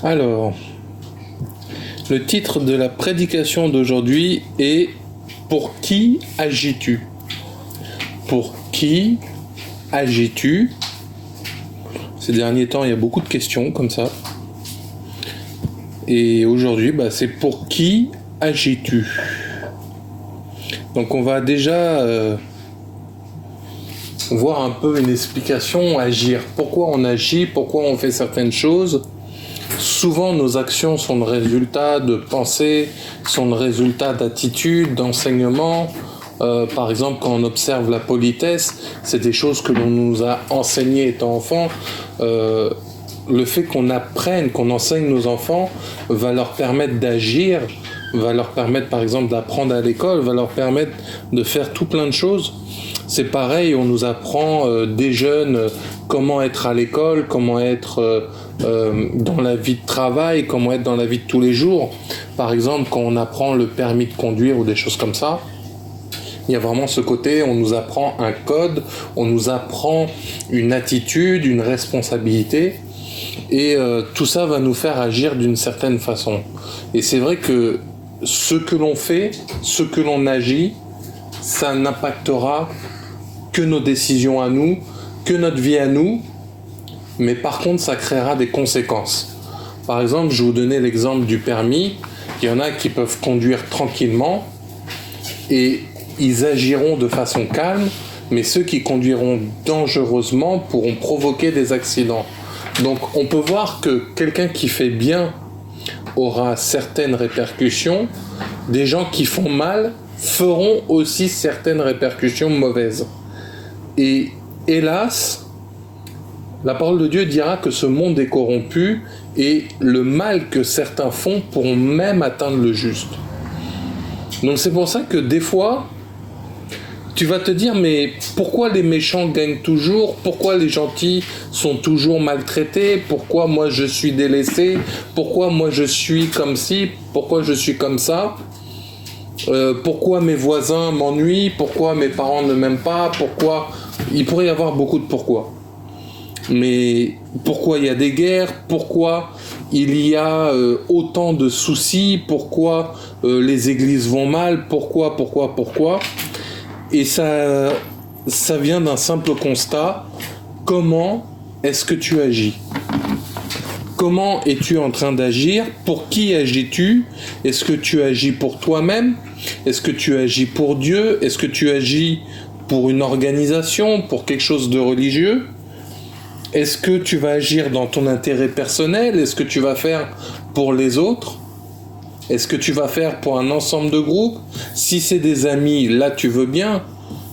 Alors, le titre de la prédication d'aujourd'hui est « Pour qui agis-tu » Pour qui agis-tu? Ces derniers temps, il y a beaucoup de questions comme ça. Et aujourd'hui, c'est « Pour qui agis-tu » Donc on va déjà voir un peu une explication, agir. Pourquoi on agit, pourquoi on fait certaines choses. Souvent, nos actions sont le résultat de pensées, sont le résultat d'attitudes, d'enseignements. Par exemple, quand on observe la politesse, c'est des choses que l'on nous a enseignées étant enfant. Le fait qu'on apprenne, qu'on enseigne nos enfants, va leur permettre d'agir, va leur permettre, par exemple, d'apprendre à l'école, va leur permettre de faire tout plein de choses. C'est pareil, on nous apprend des jeunes comment être à l'école, comment être dans la vie de travail, comment être dans la vie de tous les jours. Par exemple, quand on apprend le permis de conduire ou des choses comme ça, il y a vraiment ce côté, on nous apprend un code, on nous apprend une attitude, une responsabilité, et tout ça va nous faire agir d'une certaine façon. Et c'est vrai que ce que l'on fait, ce que l'on agit, ça n'impactera que nos décisions à nous, que notre vie à nous, mais par contre ça créera des conséquences. Par exemple, je vais vous donner l'exemple du permis. Il y en a qui peuvent conduire tranquillement et ils agiront de façon calme, mais ceux qui conduiront dangereusement pourront provoquer des accidents. Donc on peut voir que quelqu'un qui fait bien aura certaines répercussions, des gens qui font mal feront aussi certaines répercussions mauvaises. Et hélas, la parole de Dieu dira que ce monde est corrompu et le mal que certains font pourront même atteindre le juste. Donc c'est pour ça que des fois, tu vas te dire, mais pourquoi les méchants gagnent toujours? Pourquoi les gentils sont toujours maltraités? Pourquoi moi je suis délaissé? Pourquoi moi je suis comme ci? Pourquoi je suis comme ça? Pourquoi mes voisins m'ennuient? Pourquoi mes parents ne m'aiment pas? Pourquoi? Il pourrait y avoir beaucoup de pourquoi. Mais pourquoi il y a des guerres? Pourquoi il y a autant de soucis? Pourquoi les églises vont mal? Pourquoi? Et ça vient d'un simple constat. Comment est-ce que tu agis? Comment es-tu en train d'agir? Pour qui agis-tu? Est-ce que tu agis pour toi-même? Est-ce que tu agis pour Dieu? Est-ce que tu agis pour une organisation, pour quelque chose de religieux? Est-ce que tu vas agir dans ton intérêt personnel? Est-ce que tu vas faire pour les autres? Est-ce que tu vas faire pour un ensemble de groupes? Si c'est des amis, là tu veux bien,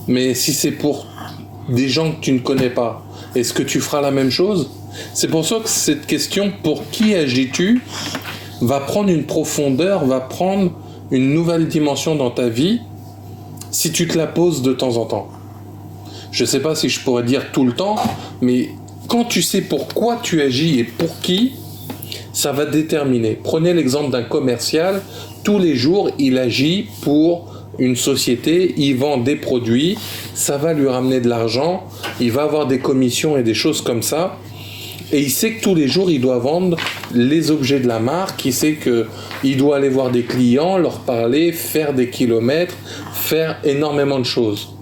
mais si c'est pour des gens que tu ne connais pas, est-ce que tu feras la même chose? C'est pour ça que cette question « pour qui agis-tu » va prendre une profondeur, va prendre une nouvelle dimension dans ta vie si tu te la poses de temps en temps. Je ne sais pas si je pourrais dire tout le temps, mais quand tu sais pourquoi tu agis et pour qui, ça va déterminer. Prenez l'exemple d'un commercial. Tous les jours, il agit pour une société, il vend des produits, ça va lui ramener de l'argent, il va avoir des commissions et des choses comme ça. Et il sait que tous les jours, il doit vendre les objets de la marque, il sait qu'il doit aller voir des clients, leur parler, faire des kilomètres, faire énormément de choses.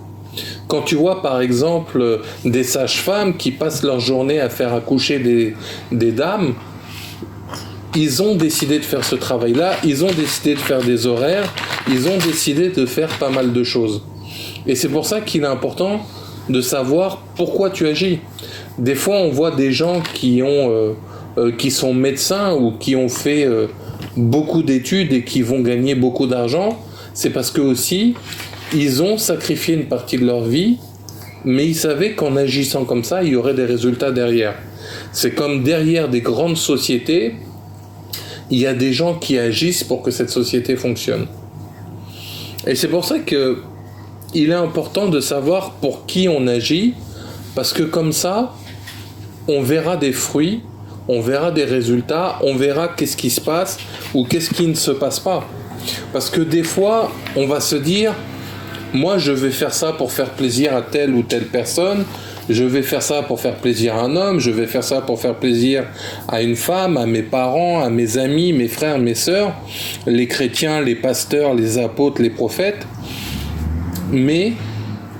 Quand tu vois par exemple des sages-femmes qui passent leur journée à faire accoucher des dames, ils ont décidé de faire ce travail-là, ils ont décidé de faire des horaires, ils ont décidé de faire pas mal de choses. Et c'est pour ça qu'il est important de savoir pourquoi tu agis. Des fois, on voit des gens qui sont médecins ou qui ont fait beaucoup d'études et qui vont gagner beaucoup d'argent. C'est parce que aussi, ils ont sacrifié une partie de leur vie, mais ils savaient qu'en agissant comme ça, il y aurait des résultats derrière. C'est comme derrière des grandes sociétés, il y a des gens qui agissent pour que cette société fonctionne. Et c'est pour ça que il est important de savoir pour qui on agit, parce que comme ça, on verra des fruits, on verra des résultats, on verra qu'est-ce qui se passe ou qu'est-ce qui ne se passe pas. Parce que des fois, on va se dire, moi je vais faire ça pour faire plaisir à telle ou telle personne, Je vais faire ça pour faire plaisir à un homme, je vais faire ça pour faire plaisir à une femme, à mes parents, à mes amis, mes frères, mes sœurs, les chrétiens, les pasteurs, les apôtres, les prophètes. Mais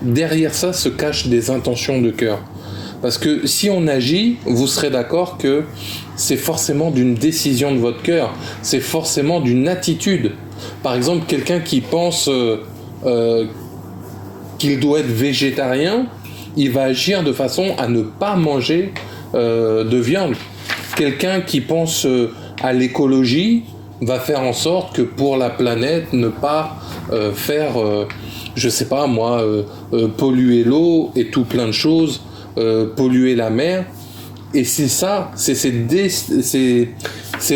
derrière ça se cachent des intentions de cœur. Parce que si on agit, vous serez d'accord que c'est forcément d'une décision de votre cœur, c'est forcément d'une attitude. Par exemple, quelqu'un qui pense qu'il doit être végétarien, il va agir de façon à ne pas manger de viande. Quelqu'un qui pense à l'écologie va faire en sorte que pour la planète, ne pas faire, je sais pas moi, polluer l'eau et tout plein de choses, polluer la mer. Et c'est ça, c'est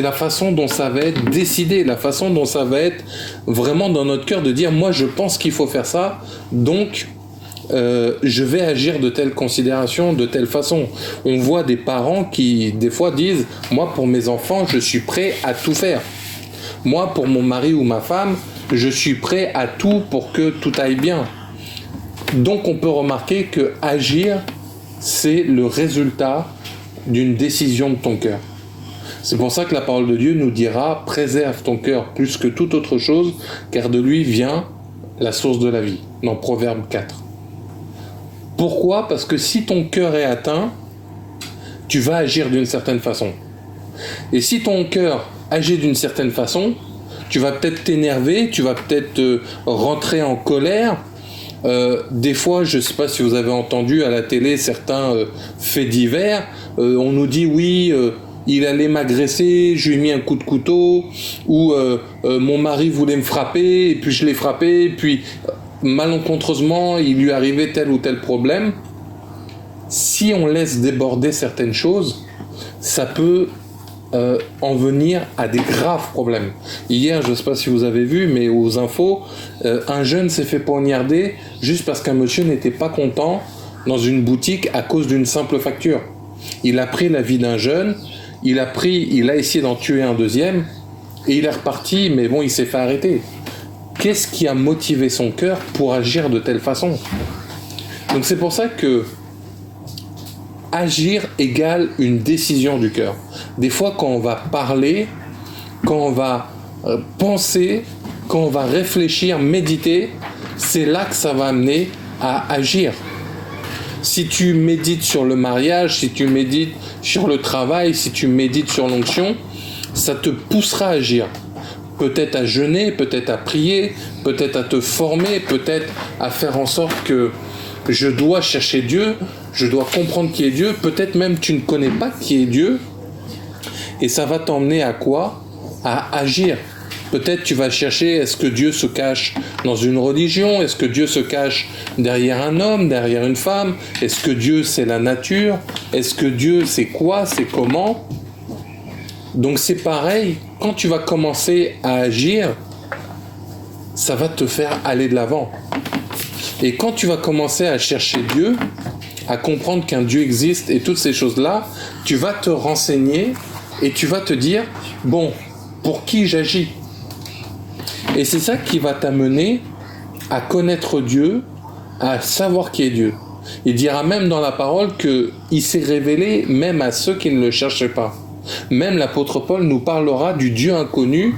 la façon dont ça va être décidé, la façon dont ça va être vraiment dans notre cœur de dire moi je pense qu'il faut faire ça, donc je vais agir de telle considération, de telle façon. On voit des parents qui des fois disent moi pour mes enfants je suis prêt à tout faire. Moi pour mon mari ou ma femme je suis prêt à tout pour que tout aille bien. Donc on peut remarquer que agir c'est le résultat d'une décision de ton cœur. C'est pour ça que la parole de Dieu nous dira préserve ton cœur plus que toute autre chose, car de lui vient la source de la vie, dans Proverbe 4. Pourquoi ? Parce que si ton cœur est atteint, tu vas agir d'une certaine façon. Et si ton cœur agit d'une certaine façon, tu vas peut-être t'énerver, tu vas peut-être rentrer en colère. Des fois, je ne sais pas si vous avez entendu à la télé certains faits divers, on nous dit oui, il allait m'agresser, je lui ai mis un coup de couteau, ou mon mari voulait me frapper, et puis je l'ai frappé, et puis malencontreusement, il lui arrivait tel ou tel problème. Si on laisse déborder certaines choses, ça peut en venir à des graves problèmes. Hier, je ne sais pas si vous avez vu, mais aux infos, un jeune s'est fait poignarder juste parce qu'un monsieur n'était pas content dans une boutique à cause d'une simple facture. Il a pris la vie d'un jeune, il a essayé d'en tuer un deuxième, et il est reparti, mais bon, il s'est fait arrêter. Qu'est-ce qui a motivé son cœur pour agir de telle façon ? Donc c'est pour ça que agir égale une décision du cœur. Des fois, quand on va parler, quand on va penser, quand on va réfléchir, méditer, c'est là que ça va amener à agir. Si tu médites sur le mariage, si tu médites sur le travail, si tu médites sur l'onction, ça te poussera à agir. Peut-être à jeûner, peut-être à prier, peut-être à te former, peut-être à faire en sorte que je dois chercher Dieu, je dois comprendre qui est Dieu, peut-être même tu ne connais pas qui est Dieu, et ça va t'emmener à quoi ? À agir. Peut-être tu vas chercher, est-ce que Dieu se cache dans une religion ? Est-ce que Dieu se cache derrière un homme, derrière une femme ? Est-ce que Dieu c'est la nature ? Est-ce que Dieu c'est quoi ? C'est comment ? Donc c'est pareil, quand tu vas commencer à agir, ça va te faire aller de l'avant. Et quand tu vas commencer à chercher Dieu, à comprendre qu'un Dieu existe et toutes ces choses-là, tu vas te renseigner et tu vas te dire, bon, pour qui j'agis ? Et c'est ça qui va t'amener à connaître Dieu, à savoir qui est Dieu. Il dira même dans la parole qu'il s'est révélé même à ceux qui ne le cherchaient pas. Même l'apôtre Paul nous parlera du Dieu inconnu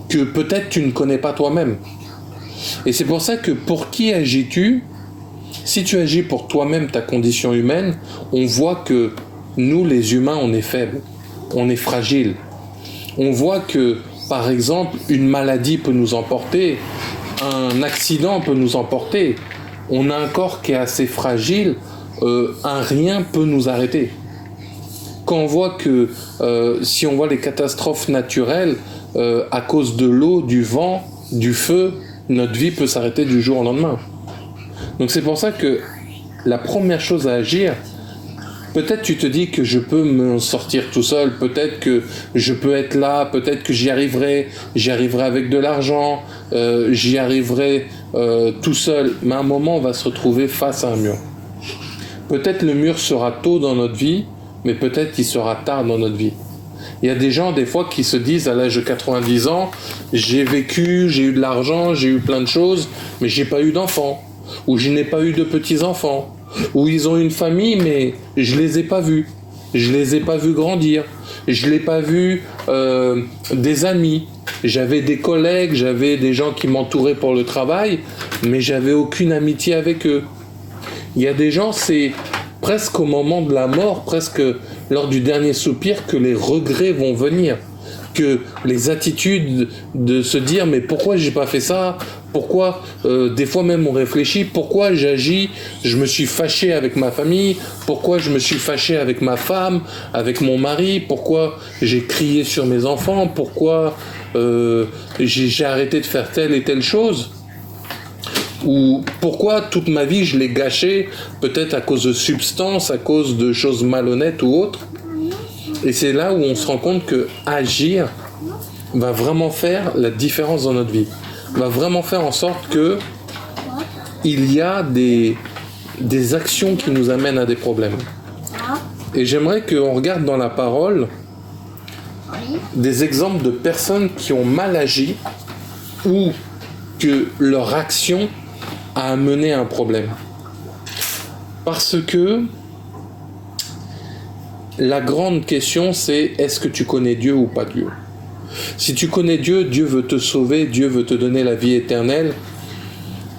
que peut-être tu ne connais pas toi-même. Et c'est pour ça que pour qui agis-tu ? Si tu agis pour toi-même, ta condition humaine, on voit que nous, les humains, on est faibles, on est fragiles. On voit que, par exemple, une maladie peut nous emporter, un accident peut nous emporter. On a un corps qui est assez fragile, un rien peut nous arrêter. Quand on voit que, si on voit les catastrophes naturelles, à cause de l'eau, du vent, du feu, notre vie peut s'arrêter du jour au lendemain. Donc c'est pour ça que la première chose à agir, peut-être tu te dis que je peux m'en sortir tout seul, peut-être que je peux être là, peut-être que j'y arriverai avec de l'argent, j'y arriverai tout seul, mais à un moment on va se retrouver face à un mur. Peut-être le mur sera tôt dans notre vie, mais peut-être qu'il sera tard dans notre vie. Il y a des gens des fois qui se disent à l'âge de 90 ans, j'ai vécu, j'ai eu de l'argent, j'ai eu plein de choses, mais j'ai pas eu d'enfants, ou je n'ai pas eu de petits-enfants, Ou ils ont une famille, mais je les ai pas vus. Je les ai pas vus grandir. Je l'ai pas vu des amis. J'avais des collègues, j'avais des gens qui m'entouraient pour le travail, mais j'avais aucune amitié avec eux. Il y a des gens, c'est presque au moment de la mort, presque lors du dernier soupir, que les regrets vont venir. Que les attitudes de se dire mais pourquoi j'ai pas fait ça, pourquoi des fois même on réfléchit, pourquoi j'agis, je me suis fâché avec ma famille, pourquoi je me suis fâché avec ma femme, avec mon mari, pourquoi j'ai crié sur mes enfants, pourquoi j'ai arrêté de faire telle et telle chose, ou pourquoi toute ma vie je l'ai gâchée, peut-être à cause de substances, à cause de choses malhonnêtes ou autres. Et c'est là où on se rend compte que agir va vraiment faire la différence dans notre vie. Va vraiment faire en sorte que il y a des actions qui nous amènent à des problèmes. Et j'aimerais qu'on regarde dans la parole des exemples de personnes qui ont mal agi ou que leur action a amené à un problème. Parce que la grande question, c'est est-ce que tu connais Dieu ou pas Dieu? Si tu connais Dieu, Dieu veut te sauver, Dieu veut te donner la vie éternelle.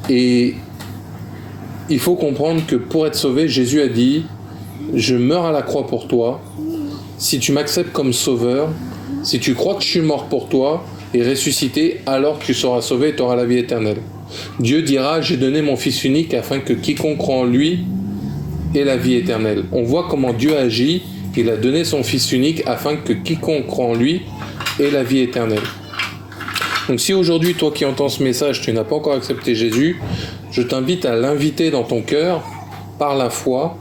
Et il faut comprendre que pour être sauvé, Jésus a dit « Je meurs à la croix pour toi. Si tu m'acceptes comme sauveur, si tu crois que je suis mort pour toi et ressuscité, alors tu seras sauvé et tu auras la vie éternelle. » Dieu dira « J'ai donné mon Fils unique afin que quiconque croit en lui ait la vie éternelle. » On voit comment Dieu agit. Il a donné son Fils unique afin que quiconque croit en lui ait la vie éternelle. Donc si aujourd'hui, toi qui entends ce message, tu n'as pas encore accepté Jésus, je t'invite à l'inviter dans ton cœur par la foi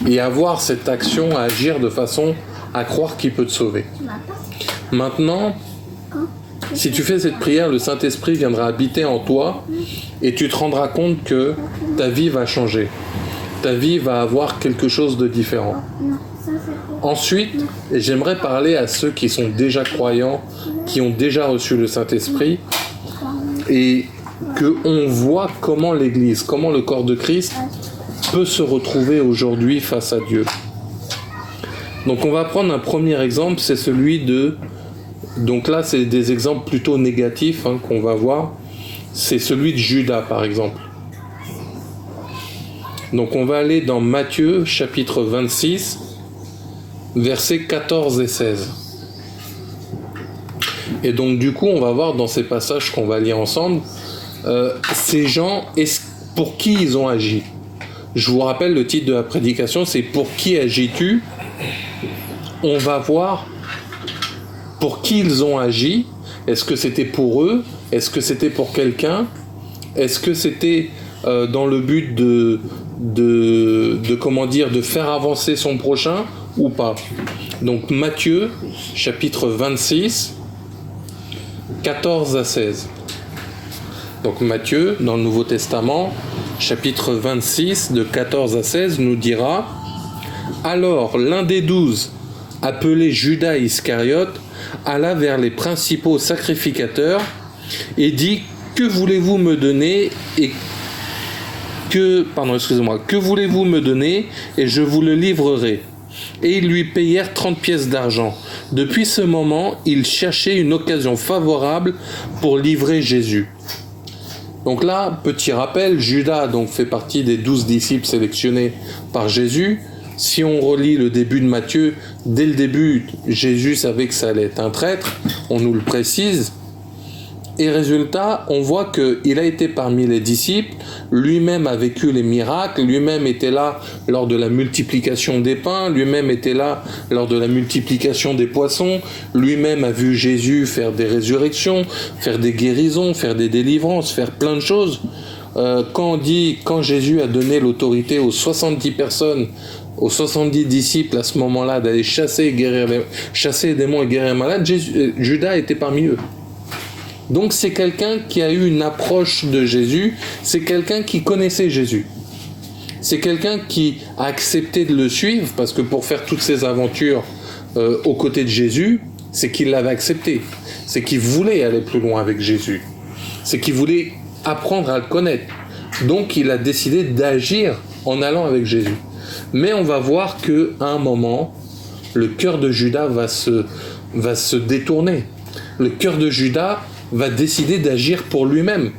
et à avoir cette action, à agir de façon à croire qu'il peut te sauver. Maintenant, si tu fais cette prière, le Saint-Esprit viendra habiter en toi et tu te rendras compte que ta vie va changer. Ta vie va avoir quelque chose de différent. Ensuite, j'aimerais parler à ceux qui sont déjà croyants, qui ont déjà reçu le Saint-Esprit, et qu'on voit comment l'Église, comment le corps de Christ peut se retrouver aujourd'hui face à Dieu. Donc on va prendre un premier exemple, c'est celui de... Donc là, c'est des exemples plutôt négatifs qu'on va voir. C'est celui de Judas, par exemple. Donc on va aller dans Matthieu, chapitre 26, versets 14 et 16. Et donc du coup, on va voir dans ces passages qu'on va lire ensemble, ces gens, pour qui ils ont agi. Je vous rappelle, le titre de la prédication, c'est « Pour qui agis-tu » On va voir pour qui ils ont agi. Est-ce que c'était pour eux? Est-ce que c'était pour quelqu'un? Est-ce que c'était dans le but de faire avancer son prochain ou pas? Donc Matthieu, chapitre 26, 14 à 16. Donc Matthieu, dans le Nouveau Testament, chapitre 26, de 14 à 16, nous dira « Alors l'un des 12, appelé Judas Iscariote, alla vers les principaux sacrificateurs et dit « Que voulez-vous me donner que voulez-vous me donner et je vous le livrerai. » Et ils lui payèrent 30 pièces d'argent. Depuis ce moment, il cherchait une occasion favorable pour livrer Jésus. Donc là, petit rappel, Judas donc fait partie des 12 disciples sélectionnés par Jésus. Si on relit le début de Matthieu, dès le début, Jésus savait que ça allait être un traître, on nous le précise. Et résultat, on voit qu'il a été parmi les disciples, lui-même a vécu les miracles, lui-même était là lors de la multiplication des pains, lui-même était là lors de la multiplication des poissons, lui-même a vu Jésus faire des résurrections, faire des guérisons, faire des délivrances, faire plein de choses. Quand Jésus a donné l'autorité aux 70 personnes, aux 70 disciples à ce moment-là d'aller chasser les démons et guérir les malades, Judas était parmi eux. Donc c'est quelqu'un qui a eu une approche de Jésus, c'est quelqu'un qui connaissait Jésus. C'est quelqu'un qui a accepté de le suivre, parce que pour faire toutes ces aventures aux côtés de Jésus, c'est qu'il l'avait accepté. C'est qu'il voulait aller plus loin avec Jésus. C'est qu'il voulait apprendre à le connaître. Donc il a décidé d'agir en allant avec Jésus. Mais on va voir qu'à un moment, le cœur de Judas va se détourner. Le cœur de Judas va décider d'agir pour lui-même.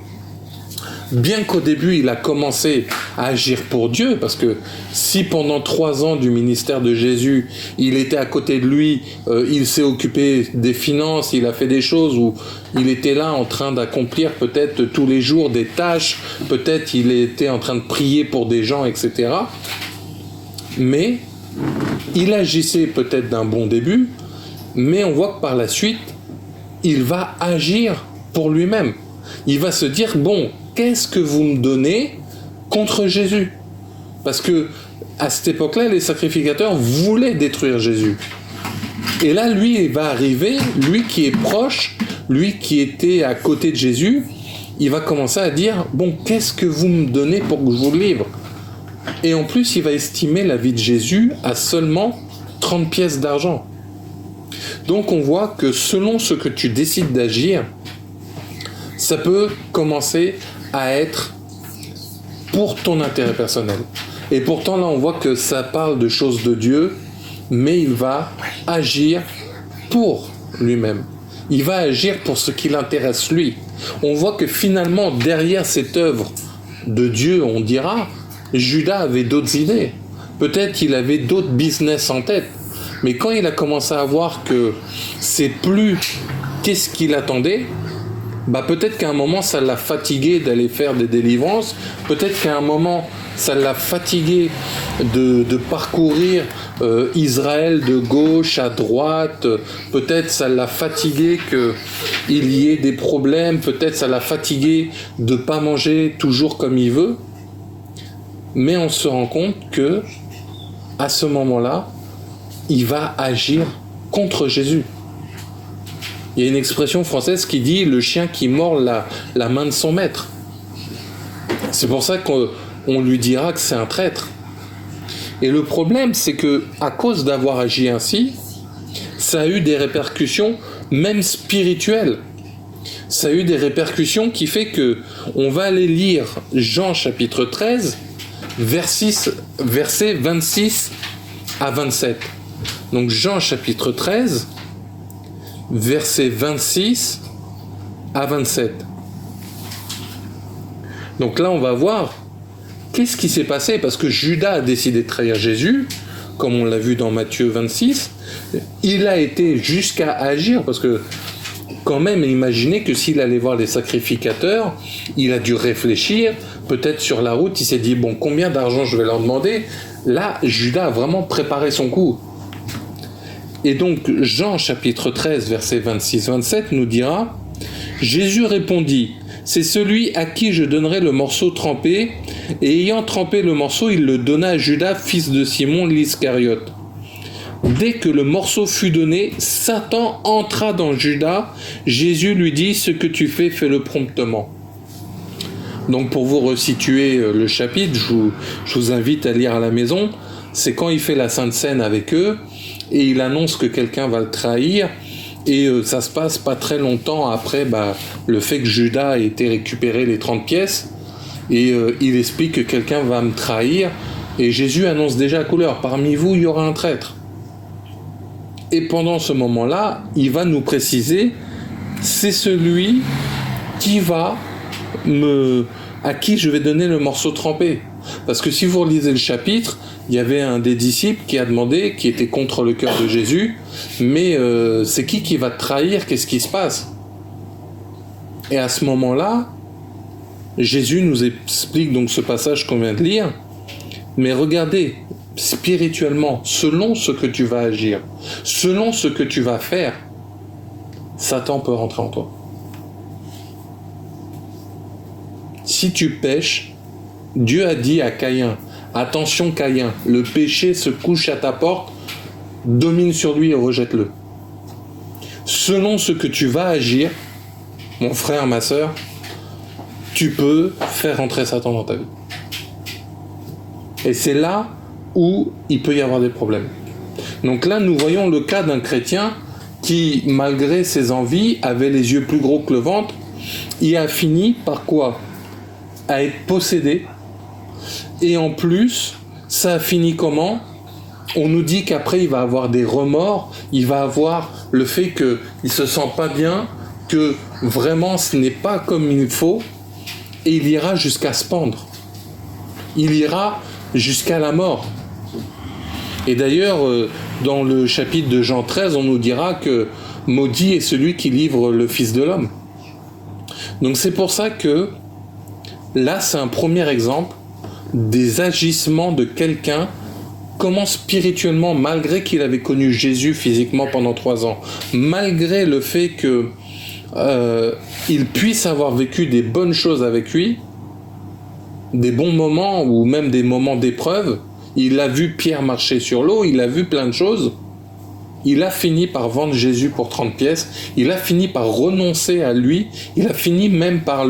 Bien qu'au début, il a commencé à agir pour Dieu, parce que si pendant 3 ans du ministère de Jésus, il était à côté de lui, il s'est occupé des finances, il a fait des choses où il était là en train d'accomplir peut-être tous les jours des tâches, peut-être il était en train de prier pour des gens, etc. Mais il agissait peut-être d'un bon début, mais on voit que par la suite, il va agir pour lui-même. Il va se dire, bon, qu'est-ce que vous me donnez contre Jésus? Parce que à cette époque-là, les sacrificateurs voulaient détruire Jésus. Et là, lui, il va arriver, lui qui est proche, lui qui était à côté de Jésus, il va commencer à dire, bon, qu'est-ce que vous me donnez pour que je vous le livre? Et en plus, il va estimer la vie de Jésus à seulement 30 pièces d'argent. Donc on voit que selon ce que tu décides d'agir, ça peut commencer à être pour ton intérêt personnel. Et pourtant là on voit que ça parle de choses de Dieu, mais il va agir pour lui-même. Il va agir pour ce qui l'intéresse lui. On voit que finalement derrière cette œuvre de Dieu, on dira, Judas avait d'autres idées. Peut-être il avait d'autres business en tête. Mais quand il a commencé à voir que c'est plus qu'est-ce qu'il attendait, bah peut-être qu'à un moment ça l'a fatigué d'aller faire des délivrances, peut-être qu'à un moment ça l'a fatigué de parcourir Israël de gauche à droite, peut-être ça l'a fatigué qu'il y ait des problèmes, peut-être ça l'a fatigué de ne pas manger toujours comme il veut, mais on se rend compte que à ce moment-là, il va agir contre Jésus. Il y a une expression française qui dit « le chien qui mord la main de son maître ». C'est pour ça qu'on lui dira que c'est un traître. Et le problème, c'est que à cause d'avoir agi ainsi, ça a eu des répercussions, même spirituelles. Ça a eu des répercussions qui fait que on va aller lire Jean chapitre 13, versets 26 à 27. Donc Jean chapitre 13, versets 26 à 27. Donc là, on va voir qu'est-ce qui s'est passé, parce que Judas a décidé de trahir Jésus, comme on l'a vu dans Matthieu 26. Il a été jusqu'à agir, parce que quand même, imaginez que s'il allait voir les sacrificateurs, il a dû réfléchir, peut-être sur la route, il s'est dit, bon, combien d'argent je vais leur demander? Là, Judas a vraiment préparé son coup. Et donc, Jean chapitre 13, versets 26-27 nous dira « Jésus répondit, c'est celui à qui je donnerai le morceau trempé, et ayant trempé le morceau, il le donna à Judas, fils de Simon l'Iscariote. Dès que le morceau fut donné, Satan entra dans Judas. Jésus lui dit, ce que tu fais, fais-le promptement. » Donc pour vous resituer le chapitre, je vous invite à lire à la maison, c'est quand il fait la Sainte Seine avec eux, et il annonce que quelqu'un va le trahir, et ça se passe pas très longtemps après le fait que Judas ait été récupéré les 30 pièces, et il explique que quelqu'un va me trahir, et Jésus annonce déjà à couleur, parmi vous il y aura un traître. Et pendant ce moment-là, il va nous préciser, c'est celui à qui je vais donner le morceau trempé. Parce que si vous relisez le chapitre, il y avait un des disciples qui a demandé, qui était contre le cœur de Jésus, mais c'est qui va te trahir? Qu'est-ce qui se passe? Et à ce moment-là, Jésus nous explique donc ce passage qu'on vient de lire, mais regardez, spirituellement, selon ce que tu vas agir, selon ce que tu vas faire, Satan peut rentrer en toi. Si tu pèches, Dieu a dit à Caïn, attention Caïn, le péché se couche à ta porte, domine sur lui et rejette-le. Selon ce que tu vas agir, mon frère, ma sœur, tu peux faire rentrer Satan dans ta vie. Et c'est là où il peut y avoir des problèmes. Donc là, nous voyons le cas d'un chrétien qui, malgré ses envies, avait les yeux plus gros que le ventre. Il a fini par quoi? À être possédé Et en plus, ça a fini comment ? On nous dit qu'après, il va avoir des remords, il va avoir le fait qu'il ne se sent pas bien, que vraiment ce n'est pas comme il faut, et il ira jusqu'à se pendre. Il ira jusqu'à la mort. Et d'ailleurs, dans le chapitre de Jean 13, on nous dira que maudit est celui qui livre le Fils de l'homme. Donc c'est pour ça que là, c'est un premier exemple des agissements de quelqu'un, comment spirituellement, malgré qu'il avait connu Jésus physiquement pendant 3 ans, malgré le fait que il puisse avoir vécu des bonnes choses avec lui, des bons moments ou même des moments d'épreuve, il a vu Pierre marcher sur l'eau, il a vu plein de choses, il a fini par vendre Jésus pour 30 pièces, il a fini par renoncer à lui, il a fini même par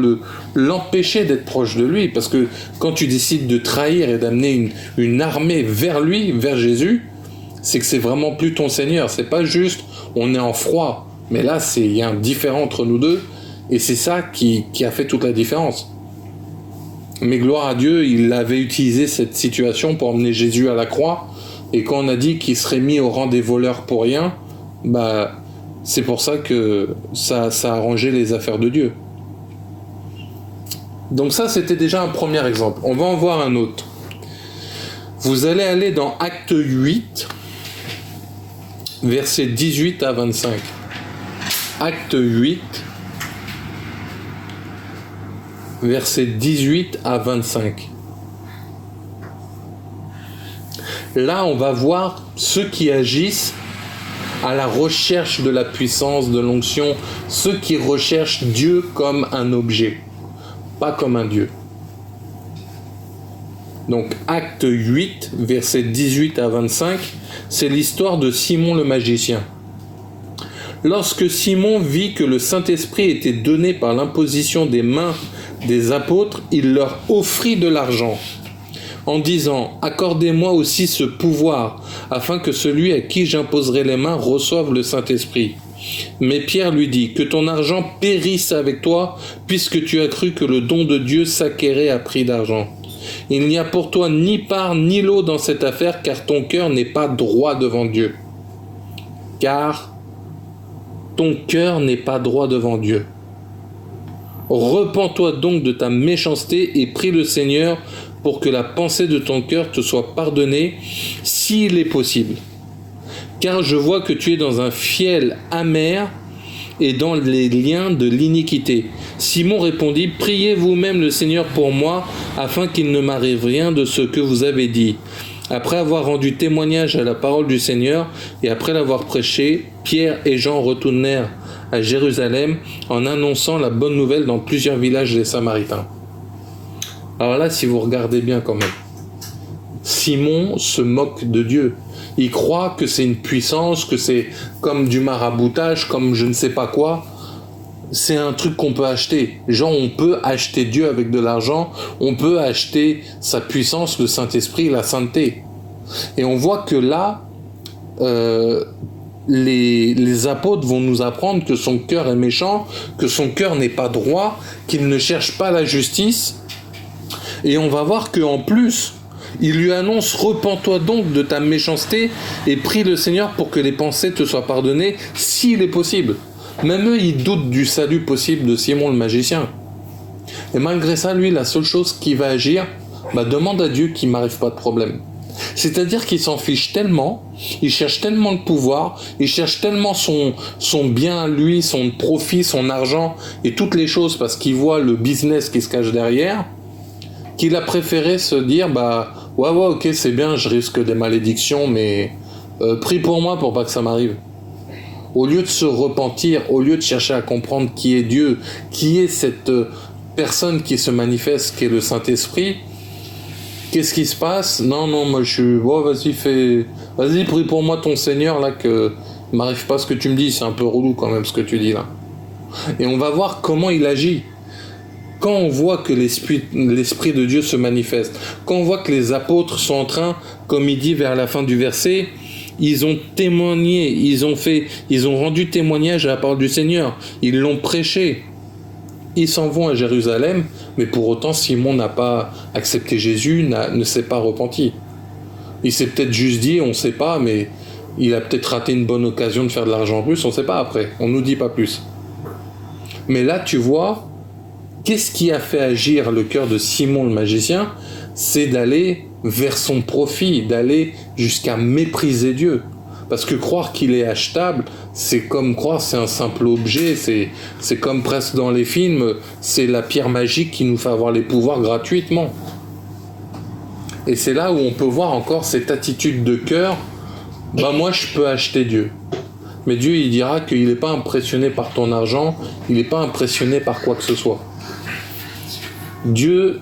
l'empêcher d'être proche de lui, parce que quand tu décides de trahir et d'amener une armée vers lui, vers Jésus, c'est que c'est vraiment plus ton Seigneur, c'est pas juste on est en froid, mais là il y a un différent entre nous deux, et c'est ça qui a fait toute la différence. Mais gloire à Dieu, il avait utilisé cette situation pour emmener Jésus à la croix. Et quand on a dit qu'il serait mis au rang des voleurs pour rien, c'est pour ça que ça a arrangé les affaires de Dieu. Donc ça, c'était déjà un premier exemple. On va en voir un autre. Vous allez aller dans Acte 8, versets 18 à 25. Acte 8, versets 18 à 25. Là, on va voir ceux qui agissent à la recherche de la puissance, de l'onction, ceux qui recherchent Dieu comme un objet, pas comme un Dieu. Donc, Acte 8, versets 18 à 25, c'est l'histoire de Simon le magicien. Lorsque Simon vit que le Saint-Esprit était donné par l'imposition des mains des apôtres, il leur offrit de l'argent, en disant « Accordez-moi aussi ce pouvoir, afin que celui à qui j'imposerai les mains reçoive le Saint-Esprit. » Mais Pierre lui dit « Que ton argent périsse avec toi, puisque tu as cru que le don de Dieu s'acquérait à prix d'argent. Il n'y a pour toi ni part ni lot dans cette affaire, car ton cœur n'est pas droit devant Dieu. » Car ton cœur n'est pas droit devant Dieu. Repens-toi donc de ta méchanceté et prie le Seigneur pour que la pensée de ton cœur te soit pardonnée, s'il est possible. Car je vois que tu es dans un fiel amer et dans les liens de l'iniquité. Simon répondit, priez vous-même le Seigneur pour moi, afin qu'il ne m'arrive rien de ce que vous avez dit. Après avoir rendu témoignage à la parole du Seigneur et après l'avoir prêché, Pierre et Jean retournèrent à Jérusalem en annonçant la bonne nouvelle dans plusieurs villages des Samaritains. Alors là, si vous regardez bien quand même, Simon se moque de Dieu. Il croit que c'est une puissance, que c'est comme du maraboutage, comme je ne sais pas quoi. C'est un truc qu'on peut acheter. Genre, on peut acheter Dieu avec de l'argent, on peut acheter sa puissance, le Saint-Esprit, la sainteté. Et on voit que là, les apôtres vont nous apprendre que son cœur est méchant, que son cœur n'est pas droit, qu'il ne cherche pas la justice. Et on va voir qu'en plus, il lui annonce « Repens-toi donc de ta méchanceté et prie le Seigneur pour que les pensées te soient pardonnées, s'il est possible. » Même eux, ils doutent du salut possible de Simon le magicien. Et malgré ça, lui, la seule chose qui va agir, demande à Dieu qu'il ne m'arrive pas de problème. C'est-à-dire qu'il s'en fiche tellement, il cherche tellement le pouvoir, il cherche tellement son bien à lui, son profit, son argent et toutes les choses parce qu'il voit le business qui se cache derrière, qu'il a préféré se dire ouais ok c'est bien, je risque des malédictions mais prie pour moi pour pas que ça m'arrive. Au lieu de se repentir, au lieu de chercher à comprendre qui est Dieu, qui est cette personne qui se manifeste, qui est le Saint-Esprit, qu'est-ce qui se passe ? Non, moi je suis... vas-y, prie pour moi ton Seigneur, là, que m'arrive pas ce que tu me dis, c'est un peu relou quand même ce que tu dis là. Et on va voir comment il agit. Quand on voit que l'Esprit de Dieu se manifeste, quand on voit que les apôtres sont en train, comme il dit vers la fin du verset, ils ont témoigné, ils ont rendu témoignage à la parole du Seigneur, ils l'ont prêché. ils s'en vont à Jérusalem, mais pour autant Simon n'a pas accepté Jésus, ne s'est pas repenti. Il s'est peut-être juste dit, on ne sait pas, mais il a peut-être raté une bonne occasion de faire de l'argent en plus, on ne sait pas après, on ne nous dit pas plus. Mais là, tu vois, qu'est-ce qui a fait agir le cœur de Simon le magicien? C'est d'aller vers son profit, d'aller jusqu'à mépriser Dieu. Parce que croire qu'il est achetable, c'est comme croire c'est un simple objet, c'est comme presque dans les films, c'est la pierre magique qui nous fait avoir les pouvoirs gratuitement. Et c'est là où on peut voir encore cette attitude de cœur, bah moi je peux acheter Dieu. Mais Dieu il dira qu'il n'est pas impressionné par ton argent, il n'est pas impressionné par quoi que ce soit. Dieu,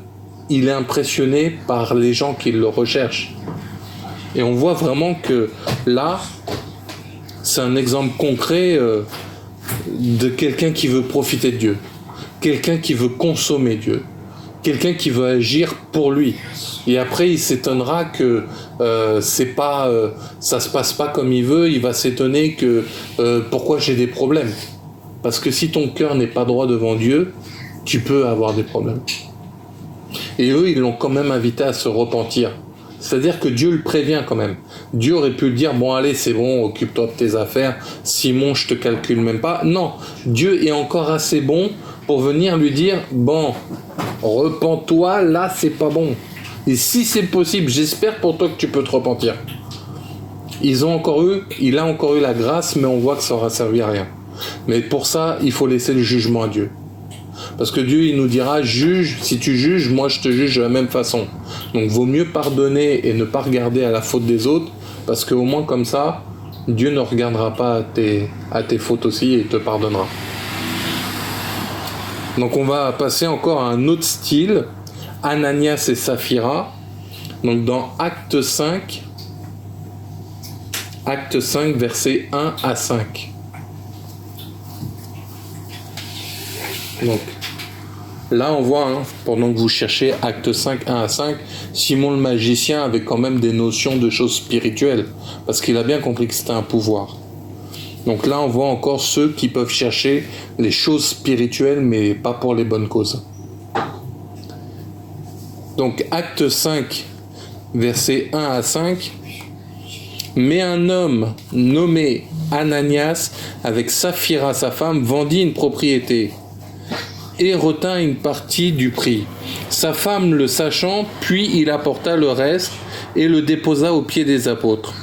il est impressionné par les gens qui le recherchent. Et on voit vraiment que là, c'est un exemple concret de quelqu'un qui veut profiter de Dieu, quelqu'un qui veut consommer Dieu, quelqu'un qui veut agir pour lui. Et après, il s'étonnera que ça se passe pas comme il veut. Il va s'étonner que pourquoi j'ai des problèmes. Parce que si ton cœur n'est pas droit devant Dieu, tu peux avoir des problèmes. Et eux, ils l'ont quand même invité à se repentir. C'est-à-dire que Dieu le prévient quand même. Dieu aurait pu le dire, bon allez, c'est bon, occupe-toi de tes affaires. Simon, je te calcule même pas. Non, Dieu est encore assez bon pour venir lui dire, bon, repens-toi, là, c'est pas bon. Et si c'est possible, j'espère pour toi que tu peux te repentir. Il a encore eu la grâce, mais on voit que ça aura servi à rien. Mais pour ça, il faut laisser le jugement à Dieu. Parce que Dieu, il nous dira, juge, si tu juges, moi je te juge de la même façon. Donc vaut mieux pardonner et ne pas regarder à la faute des autres, parce qu'au moins comme ça, Dieu ne regardera pas à tes fautes aussi et te pardonnera. Donc on va passer encore à un autre style, Ananias et Saphira. Donc dans Acte 5, versets 1 à 5. Donc là on voit, pendant que vous cherchez Acte 5, 1 à 5, Simon le magicien avait quand même des notions de choses spirituelles, parce qu'il a bien compris que c'était un pouvoir. Donc là on voit encore ceux qui peuvent chercher les choses spirituelles, mais pas pour les bonnes causes. Donc Acte 5, versets 1 à 5. Mais un homme nommé Ananias, avec Saphira sa femme, vendit une propriété et retint une partie du prix. Sa femme le sachant, puis il apporta le reste et le déposa aux pieds des apôtres.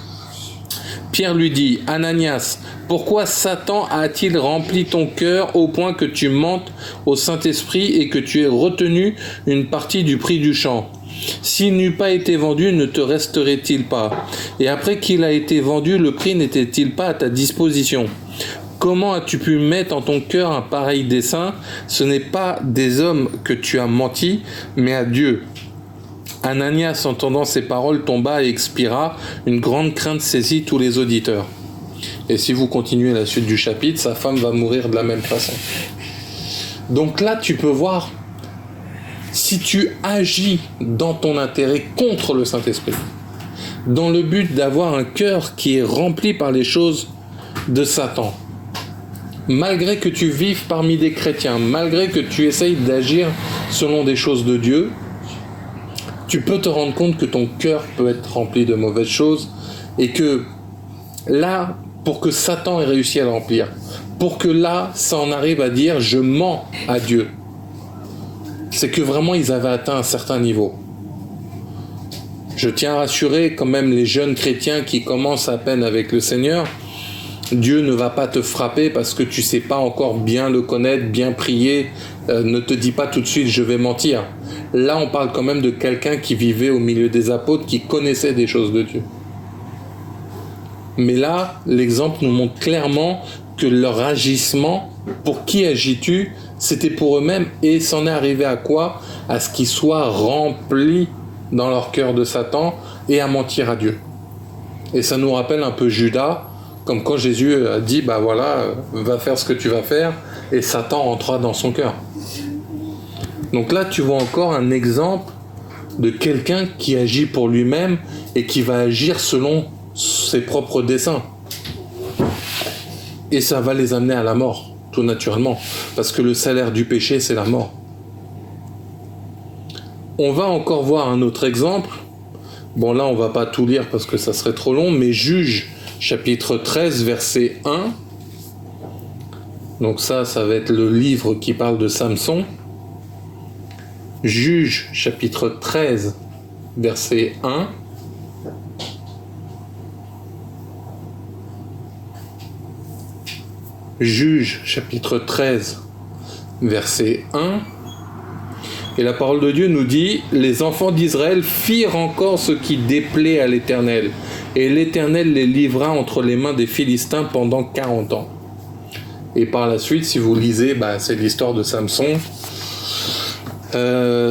Pierre lui dit, Ananias, pourquoi Satan a-t-il rempli ton cœur au point que tu mentes au Saint-Esprit et que tu aies retenu une partie du prix du champ? S'il n'eût pas été vendu, ne te resterait-il pas? Et après qu'il a été vendu, le prix n'était-il pas à ta disposition? Comment as-tu pu mettre en ton cœur un pareil dessein? Ce n'est pas des hommes que tu as menti, mais à Dieu. Ananias, entendant ces paroles, tomba et expira. Une grande crainte saisit tous les auditeurs. Et si vous continuez la suite du chapitre, sa femme va mourir de la même façon. Donc là, tu peux voir, si tu agis dans ton intérêt contre le Saint-Esprit, dans le but d'avoir un cœur qui est rempli par les choses de Satan, malgré que tu vives parmi des chrétiens, malgré que tu essayes d'agir selon des choses de Dieu, tu peux te rendre compte que ton cœur peut être rempli de mauvaises choses et que là, pour que Satan ait réussi à le remplir, pour que là, ça en arrive à dire « je mens à Dieu », c'est que vraiment ils avaient atteint un certain niveau. Je tiens à rassurer quand même les jeunes chrétiens qui commencent à peine avec le Seigneur, Dieu ne va pas te frapper parce que tu ne sais pas encore bien le connaître, bien prier, ne te dis pas tout de suite « je vais mentir ». Là, on parle quand même de quelqu'un qui vivait au milieu des apôtres, qui connaissait des choses de Dieu. Mais là, l'exemple nous montre clairement que leur agissement, pour qui agis-tu, c'était pour eux-mêmes, et c'en est arrivé à quoi? À ce qu'ils soient remplis dans leur cœur de Satan et à mentir à Dieu. Et ça nous rappelle un peu Judas, comme quand Jésus a dit, bah voilà, va faire ce que tu vas faire, et Satan rentra dans son cœur. Donc là, tu vois encore un exemple de quelqu'un qui agit pour lui-même et qui va agir selon ses propres desseins. Et ça va les amener à la mort. tout naturellement, parce que le salaire du péché, c'est la mort. On va encore voir un autre exemple. Bon, là, on va pas tout lire parce que ça serait trop long, mais Juge, chapitre 13, verset 1. Donc ça va être le livre qui parle de Samson. Juge, chapitre 13, verset 1. Juge, chapitre 13, verset 1. Et la parole de Dieu nous dit « Les enfants d'Israël firent encore ce qui déplaît à l'Éternel, et l'Éternel les livra entre les mains des Philistins pendant 40 ans. » Et par la suite, si vous lisez, c'est l'histoire de Samson.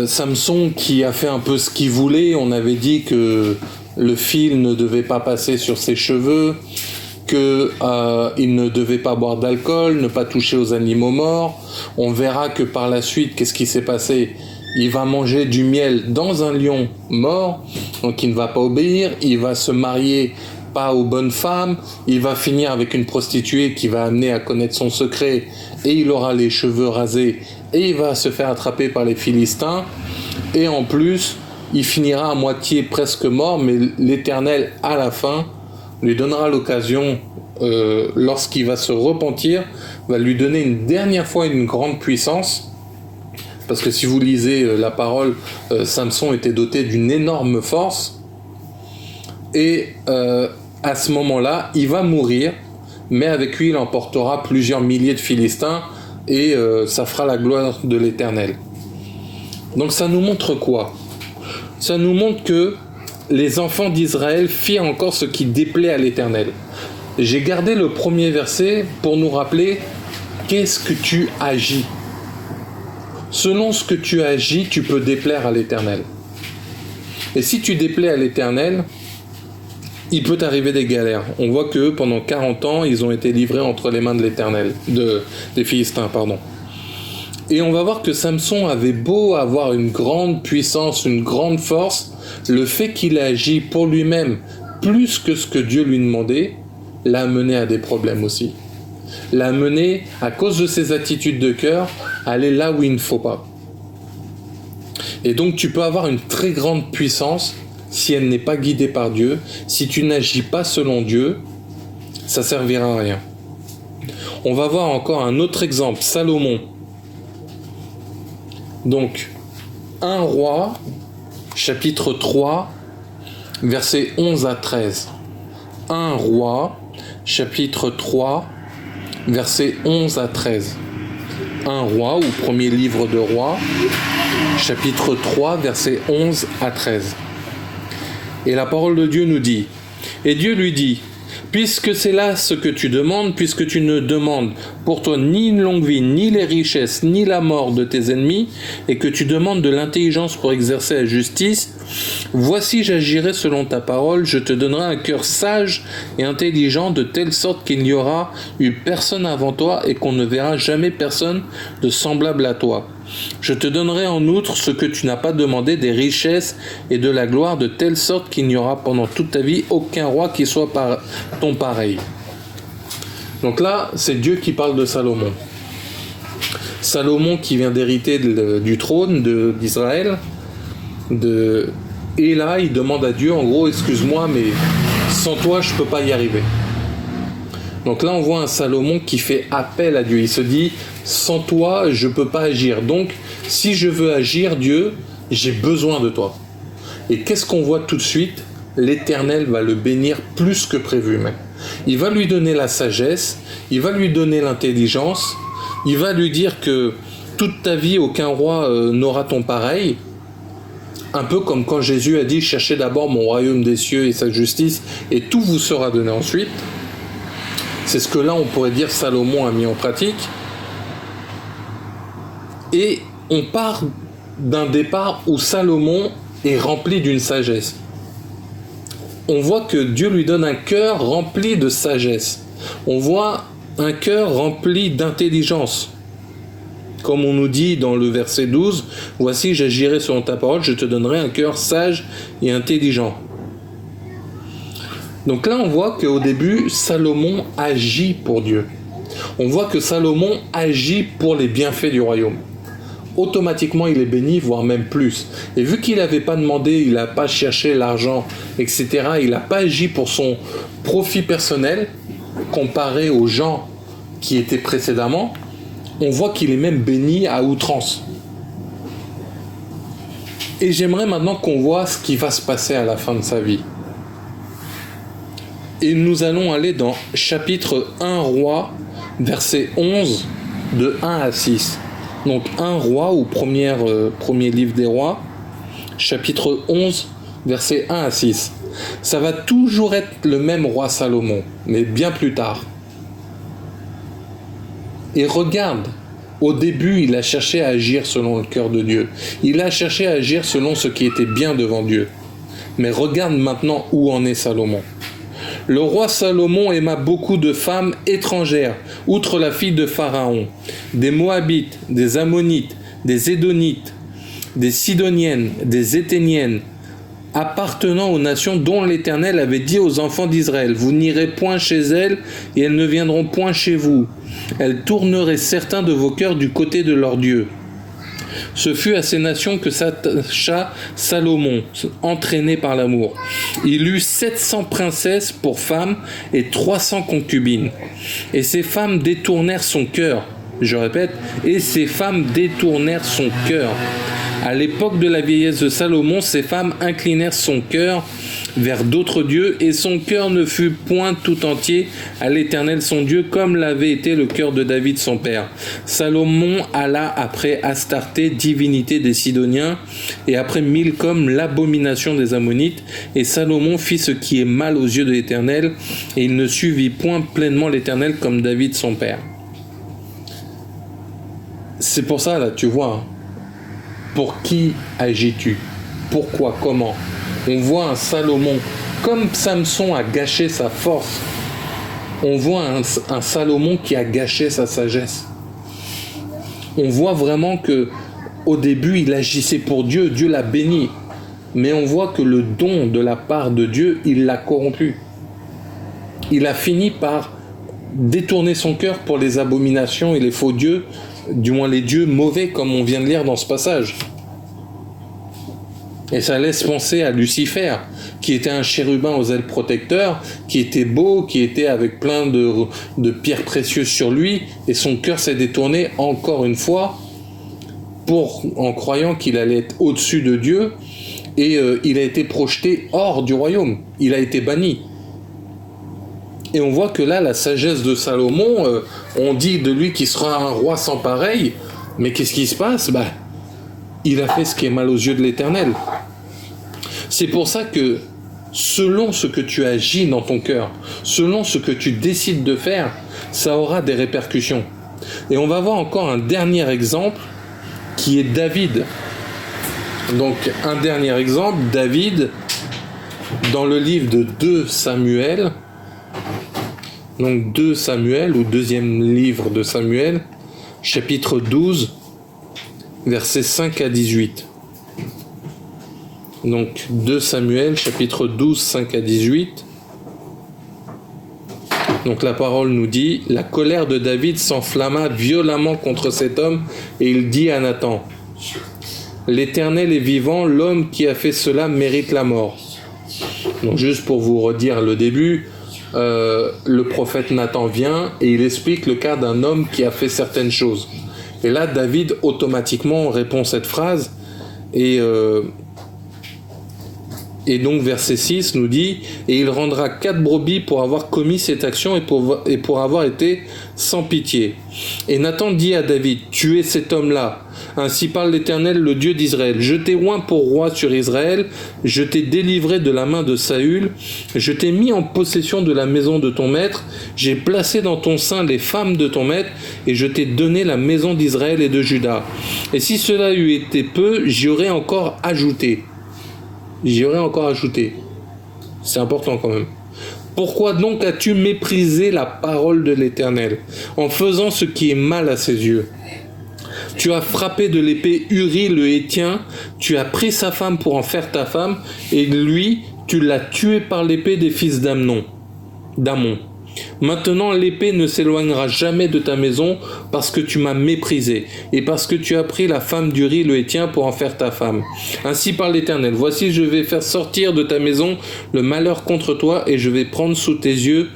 Samson qui a fait un peu ce qu'il voulait. On avait dit que le fil ne devait pas passer sur ses cheveux, qu'il ne devait pas boire d'alcool, ne pas toucher aux animaux morts. On verra que par la suite, qu'est-ce qui s'est passé ? Il va manger du miel dans un lion mort, donc il ne va pas obéir. Il va se marier pas aux bonnes femmes. Il va finir avec une prostituée qui va amener à connaître son secret, et il aura les cheveux rasés, et il va se faire attraper par les Philistins. Et en plus, il finira à moitié presque mort, mais l'Éternel, à la fin, lui donnera l'occasion, lorsqu'il va se repentir, va lui donner une dernière fois une grande puissance. Parce que si vous lisez la parole, Samson était doté d'une énorme force. Et à ce moment-là, il va mourir, mais avec lui, il emportera plusieurs milliers de Philistins, et ça fera la gloire de l'Éternel. Donc ça nous montre quoi ? Ça nous montre que les enfants d'Israël firent encore ce qui déplaît à l'Éternel. J'ai gardé le premier verset pour nous rappeler qu'est-ce que tu agis. Selon ce que tu agis, tu peux déplaire à l'Éternel. Et si tu déplais à l'Éternel, il peut t'arriver des galères. On voit que pendant 40 ans, ils ont été livrés entre les mains de l'Éternel, des Philistins, pardon. Et on va voir que Samson avait beau avoir une grande puissance, une grande force, le fait qu'il a agi pour lui-même plus que ce que Dieu lui demandait, l'a mené à des problèmes aussi. L'a mené, à cause de ses attitudes de cœur, à aller là où il ne faut pas. Et donc tu peux avoir une très grande puissance si elle n'est pas guidée par Dieu. Si tu n'agis pas selon Dieu, ça ne servira à rien. On va voir encore un autre exemple, Salomon. Donc, 1 Roi, chapitre 3, versets 11 à 13. 1 Roi, chapitre 3, versets 11 à 13. 1 Roi, ou premier livre de Rois, chapitre 3, versets 11 à 13. Et la parole de Dieu nous dit, « Et Dieu lui dit, puisque c'est là ce que tu demandes, puisque tu ne demandes pour toi ni une longue vie, ni les richesses, ni la mort de tes ennemis, et que tu demandes de l'intelligence pour exercer la justice, voici j'agirai selon ta parole, je te donnerai un cœur sage et intelligent, de telle sorte qu'il n'y aura eu personne avant toi, et qu'on ne verra jamais personne de semblable à toi. Je te donnerai en outre ce que tu n'as pas demandé, des richesses et de la gloire, de telle sorte qu'il n'y aura pendant toute ta vie aucun roi qui soit ton pareil. » Donc là, c'est Dieu qui parle de Salomon. Salomon qui vient d'hériter du trône d'Israël. Et là, il demande à Dieu, en gros, excuse-moi, mais sans toi, je ne peux pas y arriver. Donc là, on voit un Salomon qui fait appel à Dieu. Il se dit, sans toi, je ne peux pas agir. Donc, si je veux agir, Dieu, j'ai besoin de toi. Et qu'est-ce qu'on voit tout de suite ? L'Éternel va le bénir plus que prévu même. Il va lui donner la sagesse, il va lui donner l'intelligence, il va lui dire que toute ta vie, aucun roi n'aura ton pareil. Un peu comme quand Jésus a dit « Cherchez d'abord mon royaume des cieux et sa justice, et tout vous sera donné ensuite ». C'est ce que là, on pourrait dire Salomon a mis en pratique. Et on part d'un départ où Salomon est rempli d'une sagesse. On voit que Dieu lui donne un cœur rempli de sagesse. On voit un cœur rempli d'intelligence. Comme on nous dit dans le verset 12, « Voici, j'agirai selon ta parole, je te donnerai un cœur sage et intelligent. » Donc là, on voit qu'au début, Salomon agit pour Dieu. on voit que Salomon agit pour les bienfaits du royaume. Automatiquement, il est béni, voire même plus. Et vu qu'il n'avait pas demandé, il n'a pas cherché l'argent, etc., il n'a pas agi pour son profit personnel, comparé aux gens qui étaient précédemment, on voit qu'il est même béni à outrance. Et j'aimerais maintenant qu'on voit ce qui va se passer à la fin de sa vie. Et nous allons aller dans chapitre 1 Roi, verset 11, de 1 à 6. Donc 1 Roi, ou premier livre des rois, chapitre 11, verset 1 à 6. Ça va toujours être le même roi Salomon, mais bien plus tard. Et regarde, au début, il a cherché à agir selon le cœur de Dieu. Il a cherché à agir selon ce qui était bien devant Dieu. Mais regarde maintenant où en est Salomon. Le roi Salomon aima beaucoup de femmes étrangères, outre la fille de Pharaon, des Moabites, des Ammonites, des Édonites, des Sidoniennes, des Éthéniennes, appartenant aux nations dont l'Éternel avait dit aux enfants d'Israël, vous n'irez point chez elles et elles ne viendront point chez vous. Elles tourneraient certains de vos cœurs du côté de leur Dieu. Ce fut à ces nations que s'attacha Salomon, entraîné par l'amour. Il eut 700 princesses pour femmes et 300 concubines. Et ces femmes détournèrent son cœur. Je répète, et ces femmes détournèrent son cœur. À l'époque de la vieillesse de Salomon, ces femmes inclinèrent son cœur vers d'autres dieux, et son cœur ne fut point tout entier à l'Éternel son Dieu, comme l'avait été le cœur de David son père. Salomon alla après Astarté, divinité des Sidoniens, et après Milcom, l'abomination des Ammonites, et Salomon fit ce qui est mal aux yeux de l'Éternel, et il ne suivit point pleinement l'Éternel comme David son père. C'est pour ça, là, tu vois, pour qui agis-tu? Pourquoi? Comment? On voit un Salomon, comme Samson a gâché sa force, on voit un Salomon qui a gâché sa sagesse. On voit vraiment que au début, il agissait pour Dieu, Dieu l'a béni. Mais on voit que le don de la part de Dieu, il l'a corrompu. Il a fini par détourner son cœur pour les abominations et les faux dieux, du moins les dieux mauvais, comme on vient de lire dans ce passage. Et ça laisse penser à Lucifer, qui était un chérubin aux ailes protecteurs, qui était beau, qui était avec plein de pierres précieuses sur lui, et son cœur s'est détourné encore une fois, en croyant qu'il allait être au-dessus de Dieu, et il a été projeté hors du royaume, il a été banni. Et on voit que là, la sagesse de Salomon, on dit de lui qu'il sera un roi sans pareil, mais qu'est-ce qui se passe? Il a fait ce qui est mal aux yeux de l'Éternel. C'est pour ça que, selon ce que tu agis dans ton cœur, selon ce que tu décides de faire, ça aura des répercussions. Et on va voir encore un dernier exemple, qui est David. Donc, un dernier exemple, David, dans le livre de 2 Samuel, donc 2 Samuel, ou deuxième livre de Samuel, chapitre 12, versets 5 à 18. Donc 2 Samuel, chapitre 12, 5 à 18. Donc la parole nous dit, la colère de David s'enflamma violemment contre cet homme, et il dit à Nathan, l'Éternel est vivant, l'homme qui a fait cela mérite la mort. Donc juste pour vous redire le début, le prophète Nathan vient et il explique le cas d'un homme qui a fait certaines choses. Et là, David, automatiquement, répond cette phrase. Et donc, verset 6 nous dit « Et il rendra 4 brebis pour avoir commis cette action et pour avoir été sans pitié. » Et Nathan dit à David « Tu es cet homme-là. Ainsi parle l'Éternel, le Dieu d'Israël. Je t'ai oint pour roi sur Israël. Je t'ai délivré de la main de Saül. Je t'ai mis en possession de la maison de ton maître. J'ai placé dans ton sein les femmes de ton maître. Et je t'ai donné la maison d'Israël et de Juda. Et si cela eût été peu, j'y aurais encore ajouté. » J'y aurais encore ajouté. C'est important quand même. Pourquoi donc as-tu méprisé la parole de l'Éternel en faisant ce qui est mal à ses yeux? Tu as frappé de l'épée Uri le Héthien, tu as pris sa femme pour en faire ta femme, et lui, tu l'as tué par l'épée des fils d'Amon. Maintenant l'épée ne s'éloignera jamais de ta maison parce que tu m'as méprisé et parce que tu as pris la femme d'Uri le Héthien pour en faire ta femme. Ainsi parle l'Éternel, voici je vais faire sortir de ta maison le malheur contre toi et je vais prendre sous tes yeux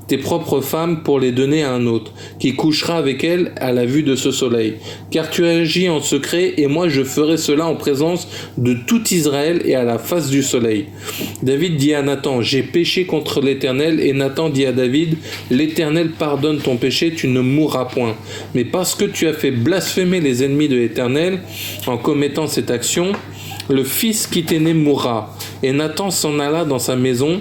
tes propres femmes pour les donner à un autre, qui couchera avec elles à la vue de ce soleil. Car tu agis en secret, et moi je ferai cela en présence de tout Israël et à la face du soleil. David dit à Nathan, j'ai péché contre l'Éternel, et Nathan dit à David, l'Éternel pardonne ton péché, tu ne mourras point. Mais parce que tu as fait blasphémer les ennemis de l'Éternel, en commettant cette action, le fils qui t'est né mourra. Et Nathan s'en alla dans sa maison.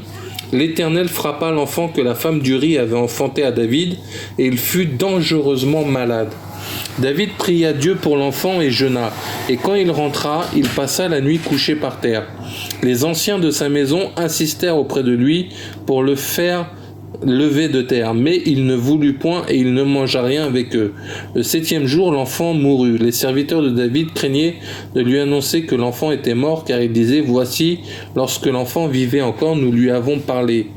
L'Éternel frappa l'enfant que la femme d'Uri avait enfanté à David, et il fut dangereusement malade. David pria Dieu pour l'enfant et jeûna, et quand il rentra, il passa la nuit couché par terre. Les anciens de sa maison insistèrent auprès de lui pour le faire lever de terre, mais il ne voulut point et il ne mangea rien avec eux. Le 7e jour, l'enfant mourut. Les serviteurs de David craignaient de lui annoncer que l'enfant était mort, car ils disaient, voici, lorsque l'enfant vivait encore, nous lui avons parlé,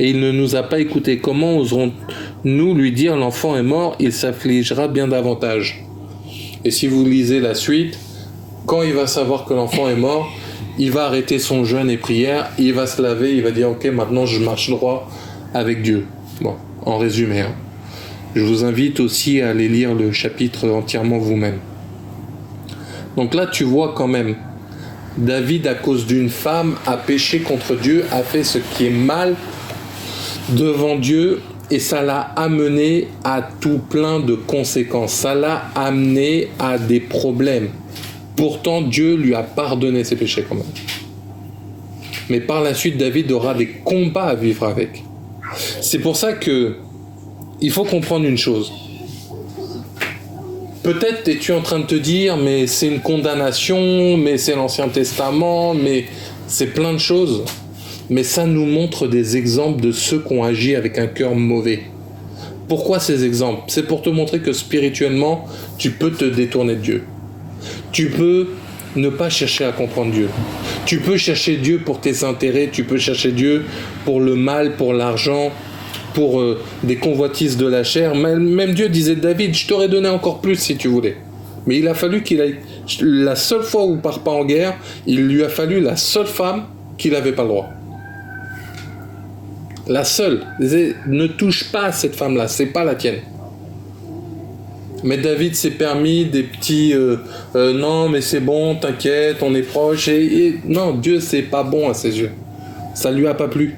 et il ne nous a pas écoutés. Comment oserons-nous lui dire, l'enfant est mort, il s'affligera bien davantage. Et si vous lisez la suite, quand il va savoir que l'enfant est mort, il va arrêter son jeûne et prière, il va se laver, il va dire, ok, maintenant je marche droit avec Dieu. Bon, en résumé. Hein. Je vous invite aussi à aller lire le chapitre entièrement vous-même. Donc là, tu vois quand même, David, à cause d'une femme, a péché contre Dieu, a fait ce qui est mal devant Dieu, et ça l'a amené à tout plein de conséquences. Ça l'a amené à des problèmes. Pourtant, Dieu lui a pardonné ses péchés quand même. Mais par la suite, David aura des combats à vivre avec. C'est pour ça que il faut comprendre une chose. Peut-être es-tu en train de te dire, mais c'est une condamnation, mais c'est l'Ancien Testament, mais c'est plein de choses. Mais ça nous montre des exemples de ceux qui ont agi avec un cœur mauvais. Pourquoi ces exemples ? C'est pour te montrer que spirituellement, tu peux te détourner de Dieu. Tu peux ne pas chercher à comprendre Dieu. Tu peux chercher Dieu pour tes intérêts, tu peux chercher Dieu pour le mal, pour l'argent, pour des convoitises de la chair. Même Dieu disait de David, je t'aurais donné encore plus si tu voulais. Mais il a fallu qu'il aille... La seule fois où il part pas en guerre, il lui a fallu la seule femme qu'il n'avait pas le droit. La seule. Il disait, ne touche pas à cette femme-là, c'est pas la tienne. Mais David s'est permis des petits non mais c'est bon, t'inquiète, on est proche et non, Dieu c'est pas bon à ses yeux. Ça lui a pas plu.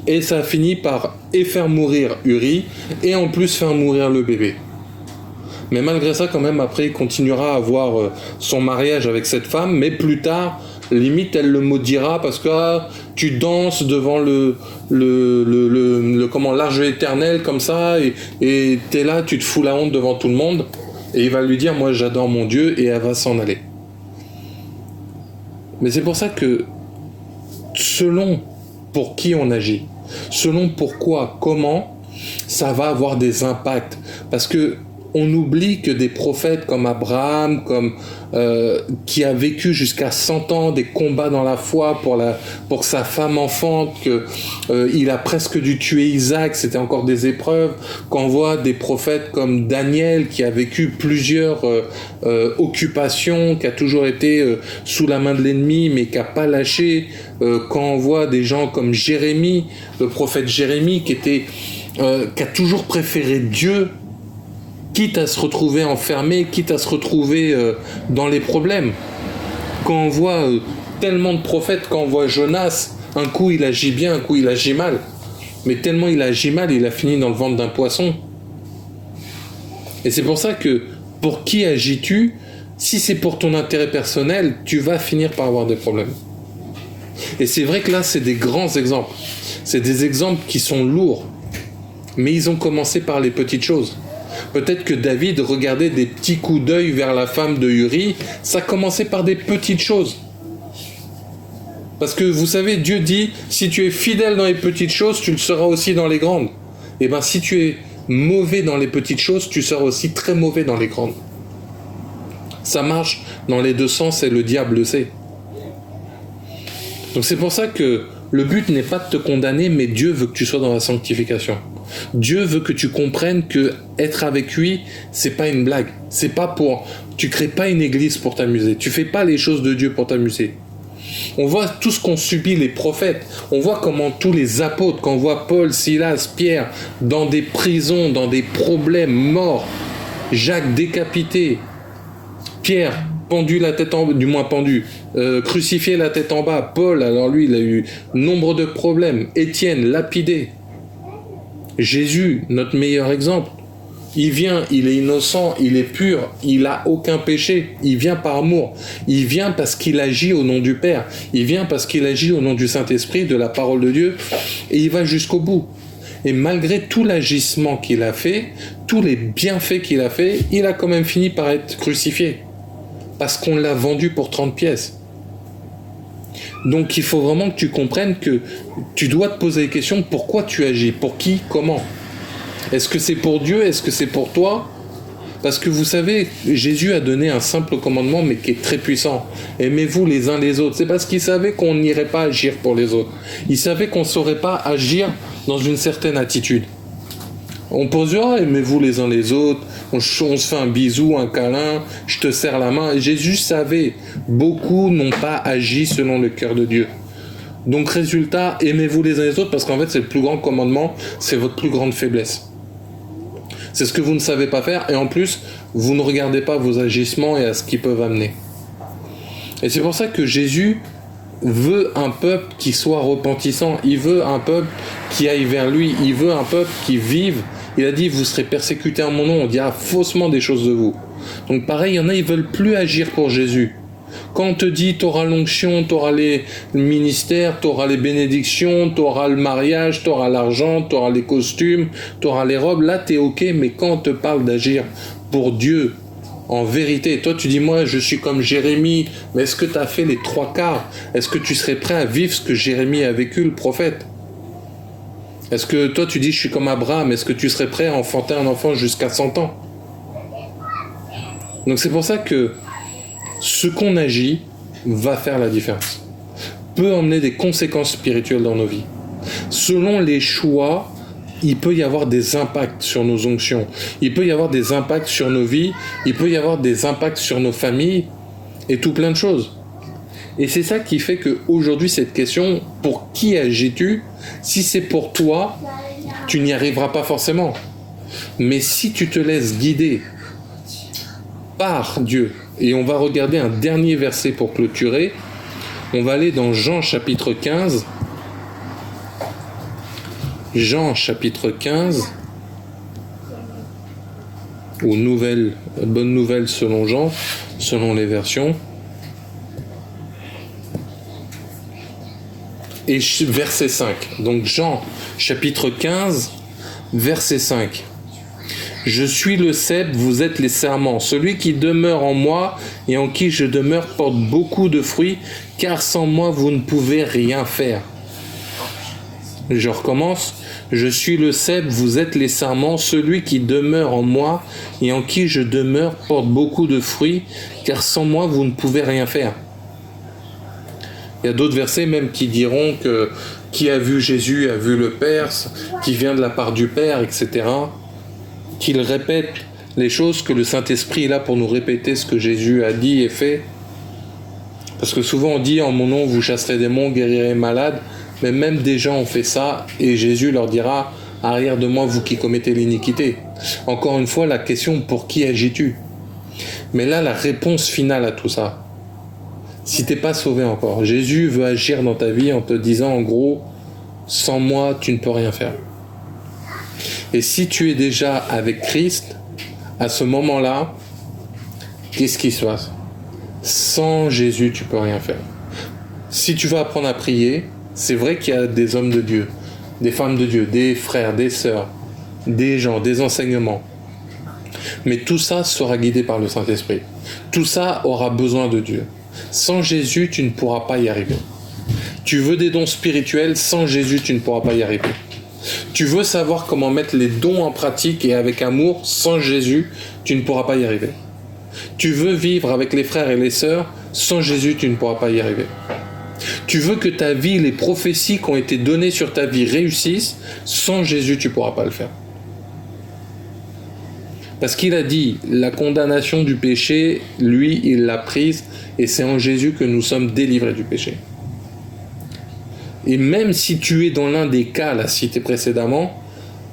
Et ça a fini par faire mourir Uri et en plus faire mourir le bébé. Mais malgré ça quand même après il continuera à avoir son mariage avec cette femme, mais plus tard limite elle le maudira parce que tu danses devant l'arche éternel comme ça et t'es là, tu te fous la honte devant tout le monde et il va lui dire moi j'adore mon Dieu et elle va s'en aller. Mais c'est pour ça que selon pour qui on agit, selon pourquoi, comment, ça va avoir des impacts parce que on oublie que des prophètes comme Abraham, qui a vécu jusqu'à 100 ans des combats dans la foi pour sa femme enfante, qu'il a presque dû tuer Isaac, c'était encore des épreuves. Quand on voit des prophètes comme Daniel, qui a vécu plusieurs occupations, qui a toujours été sous la main de l'ennemi, mais qui n'a pas lâché. Quand on voit des gens comme Jérémie, le prophète Jérémie, qui a toujours préféré Dieu, quitte à se retrouver enfermé, quitte à se retrouver dans les problèmes. Quand on voit tellement de prophètes, quand on voit Jonas, un coup il agit bien, un coup il agit mal. Mais tellement il agit mal, il a fini dans le ventre d'un poisson. Et c'est pour ça que, pour qui agis-tu ? Si c'est pour ton intérêt personnel, tu vas finir par avoir des problèmes. Et c'est vrai que là, c'est des grands exemples. C'est des exemples qui sont lourds. Mais ils ont commencé par les petites choses. Peut-être que David regardait des petits coups d'œil vers la femme de Uri. Ça commençait par des petites choses. Parce que vous savez, Dieu dit, si tu es fidèle dans les petites choses, tu le seras aussi dans les grandes. Et bien si tu es mauvais dans les petites choses, tu seras aussi très mauvais dans les grandes. Ça marche dans les deux sens et le diable le sait. Donc c'est pour ça que Le but n'est pas de te condamner, mais Dieu veut que tu sois dans la sanctification. Dieu veut que tu comprennes que être avec lui, c'est pas une blague. C'est pas pour... Tu crées pas une église pour t'amuser. Tu fais pas les choses de Dieu pour t'amuser. On voit tout ce qu'ont subi les prophètes. On voit comment tous les apôtres, quand on voit Paul, Silas, Pierre, dans des prisons, dans des problèmes, morts, Jacques décapité, Pierre pendu la tête en bas, du moins pendu, crucifié la tête en bas, Paul, alors lui, il a eu nombre de problèmes, Étienne, lapidé, Jésus, notre meilleur exemple, il vient, il est innocent, il est pur, il n'a aucun péché, il vient par amour, il vient parce qu'il agit au nom du Père, il vient parce qu'il agit au nom du Saint-Esprit, de la parole de Dieu, et il va jusqu'au bout. Et malgré tout l'agissement qu'il a fait, tous les bienfaits qu'il a fait, il a quand même fini par être crucifié. Parce qu'on l'a vendu pour 30 pièces. Donc il faut vraiment que tu comprennes que tu dois te poser les questions, pourquoi tu agis, pour qui, comment. Est-ce que c'est pour Dieu, est-ce que c'est pour toi? Parce que vous savez, Jésus a donné un simple commandement, mais qui est très puissant. Aimez-vous les uns les autres. C'est parce qu'il savait qu'on n'irait pas agir pour les autres. Il savait qu'on ne saurait pas agir dans une certaine attitude. On peut dire, ah, aimez-vous les uns les autres, on se fait un bisou, un câlin, je te serre la main. Et Jésus savait, beaucoup n'ont pas agi selon le cœur de Dieu. Donc résultat, aimez-vous les uns les autres, parce qu'en fait c'est le plus grand commandement, c'est votre plus grande faiblesse. C'est ce que vous ne savez pas faire, et en plus, vous ne regardez pas vos agissements et à ce qu'ils peuvent amener. Et c'est pour ça que Jésus veut un peuple qui soit repentissant, il veut un peuple qui aille vers lui, il veut un peuple qui vive. Il a dit, vous serez persécutés en mon nom, on dira faussement des choses de vous. Donc pareil, il y en a, ils veulent plus agir pour Jésus. Quand on te dit, tu auras l'onction, tu auras les ministères, tu auras les bénédictions, tu auras le mariage, tu auras l'argent, tu auras les costumes, tu auras les robes, là tu es ok, mais quand on te parle d'agir pour Dieu, en vérité, toi tu dis, moi je suis comme Jérémie, mais est-ce que tu as fait les 3/4? Est-ce que tu serais prêt à vivre ce que Jérémie a vécu, le prophète? Est-ce que toi tu dis, je suis comme Abraham, est-ce que tu serais prêt à enfanter un enfant jusqu'à 100 ans? Donc c'est pour ça que ce qu'on agit va faire la différence, peut emmener des conséquences spirituelles dans nos vies. Selon les choix, il peut y avoir des impacts sur nos onctions, il peut y avoir des impacts sur nos vies, il peut y avoir des impacts sur nos familles et tout plein de choses. Et c'est ça qui fait qu'aujourd'hui, cette question, pour qui agis-tu? Si c'est pour toi, tu n'y arriveras pas forcément. Mais si tu te laisses guider par Dieu, et on va regarder un dernier verset pour clôturer, on va aller dans Jean chapitre 15. Jean chapitre 15, ou bonne nouvelle selon Jean, selon les versions. Et verset 5. Donc Jean chapitre 15, verset 5. Je suis le cep, vous êtes les serments. Celui qui demeure en moi et en qui je demeure porte beaucoup de fruits, car sans moi vous ne pouvez rien faire. Je recommence. Je suis le cep, vous êtes les serments. Celui qui demeure en moi et en qui je demeure porte beaucoup de fruits, car sans moi vous ne pouvez rien faire. Il y a d'autres versets même qui diront que qui a vu Jésus a vu le Père, qui vient de la part du Père, etc. Qu'il répète les choses, que le Saint-Esprit est là pour nous répéter ce que Jésus a dit et fait. Parce que souvent on dit en mon nom vous chasserez des démons, guérirez les malades, mais même des gens ont fait ça et Jésus leur dira arrière de moi vous qui commettez l'iniquité. Encore une fois la question, pour qui agis-tu? Mais là la réponse finale à tout ça, si t'es pas sauvé encore, Jésus veut agir dans ta vie en te disant en gros, sans moi tu ne peux rien faire. Et si tu es déjà avec Christ, à ce moment-là, qu'est-ce qui se passe? Sans Jésus, tu peux rien faire. Si tu vas apprendre à prier, c'est vrai qu'il y a des hommes de Dieu, des femmes de Dieu, des frères, des sœurs, des gens, des enseignements. Mais tout ça sera guidé par le Saint-Esprit. Tout ça aura besoin de Dieu. Sans Jésus, tu ne pourras pas y arriver. Tu veux des dons spirituels, sans Jésus, tu ne pourras pas y arriver. Tu veux savoir comment mettre les dons en pratique et avec amour, sans Jésus, tu ne pourras pas y arriver. Tu veux vivre avec les frères et les sœurs, sans Jésus, tu ne pourras pas y arriver. Tu veux que ta vie, les prophéties qui ont été données sur ta vie réussissent. Sans Jésus, tu ne pourras pas le faire. Parce qu'il a dit, la condamnation du péché, lui, il l'a prise, et c'est en Jésus que nous sommes délivrés du péché. Et même si tu es dans l'un des cas, là, cités précédemment,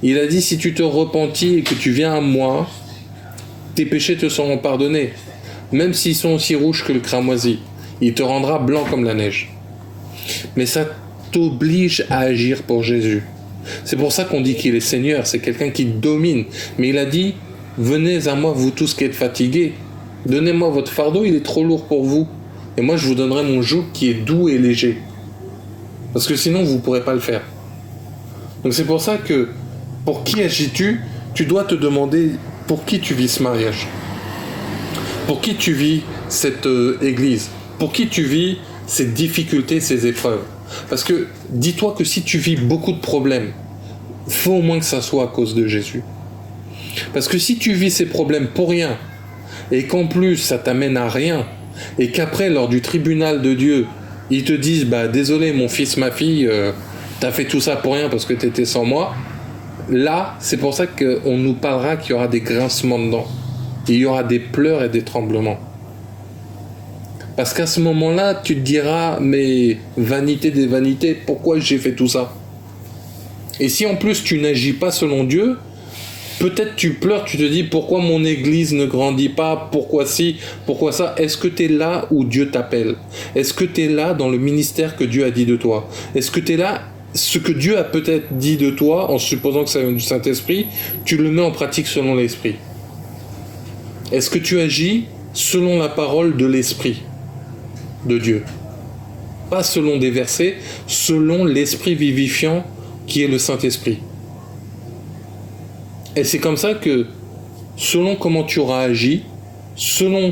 il a dit, si tu te repentis et que tu viens à moi, tes péchés te seront pardonnés. Même s'ils sont aussi rouges que le cramoisi, il te rendra blanc comme la neige. Mais ça t'oblige à agir pour Jésus. C'est pour ça qu'on dit qu'il est Seigneur, c'est quelqu'un qui domine. Mais il a dit, venez à moi, vous tous qui êtes fatigués, donnez-moi votre fardeau, il est trop lourd pour vous. Et moi, je vous donnerai mon joug qui est doux et léger. Parce que sinon, vous ne pourrez pas le faire. Donc c'est pour ça que, pour qui agis-tu? Tu dois te demander pour qui tu vis ce mariage. Pour qui tu vis cette église. Pour qui tu vis ces difficultés, ces épreuves. Parce que, dis-toi que si tu vis beaucoup de problèmes, il faut au moins que ça soit à cause de Jésus. Parce que si tu vis ces problèmes pour rien, et qu'en plus ça t'amène à rien, et qu'après, lors du tribunal de Dieu, ils te disent, désolé mon fils, ma fille, t'as fait tout ça pour rien parce que t'étais sans moi, là, c'est pour ça qu'on nous parlera qu'il y aura des grincements de dents. Il y aura des pleurs et des tremblements. Parce qu'à ce moment-là, tu te diras, mais vanité des vanités, pourquoi j'ai fait tout ça? Et si en plus tu n'agis pas selon Dieu, peut-être tu pleures, tu te dis pourquoi mon église ne grandit pas, pourquoi ci, pourquoi ça. Est-ce que tu es là où Dieu t'appelle? Est-ce que tu es là dans le ministère que Dieu a dit de toi? Est-ce que tu es là, ce que Dieu a peut-être dit de toi, en supposant que ça vient du Saint-Esprit, tu le mets en pratique selon l'Esprit? Est-ce que tu agis selon la parole de l'Esprit de Dieu? Pas selon des versets, selon l'Esprit vivifiant qui est le Saint-Esprit. Et c'est comme ça que, selon comment tu auras agi, selon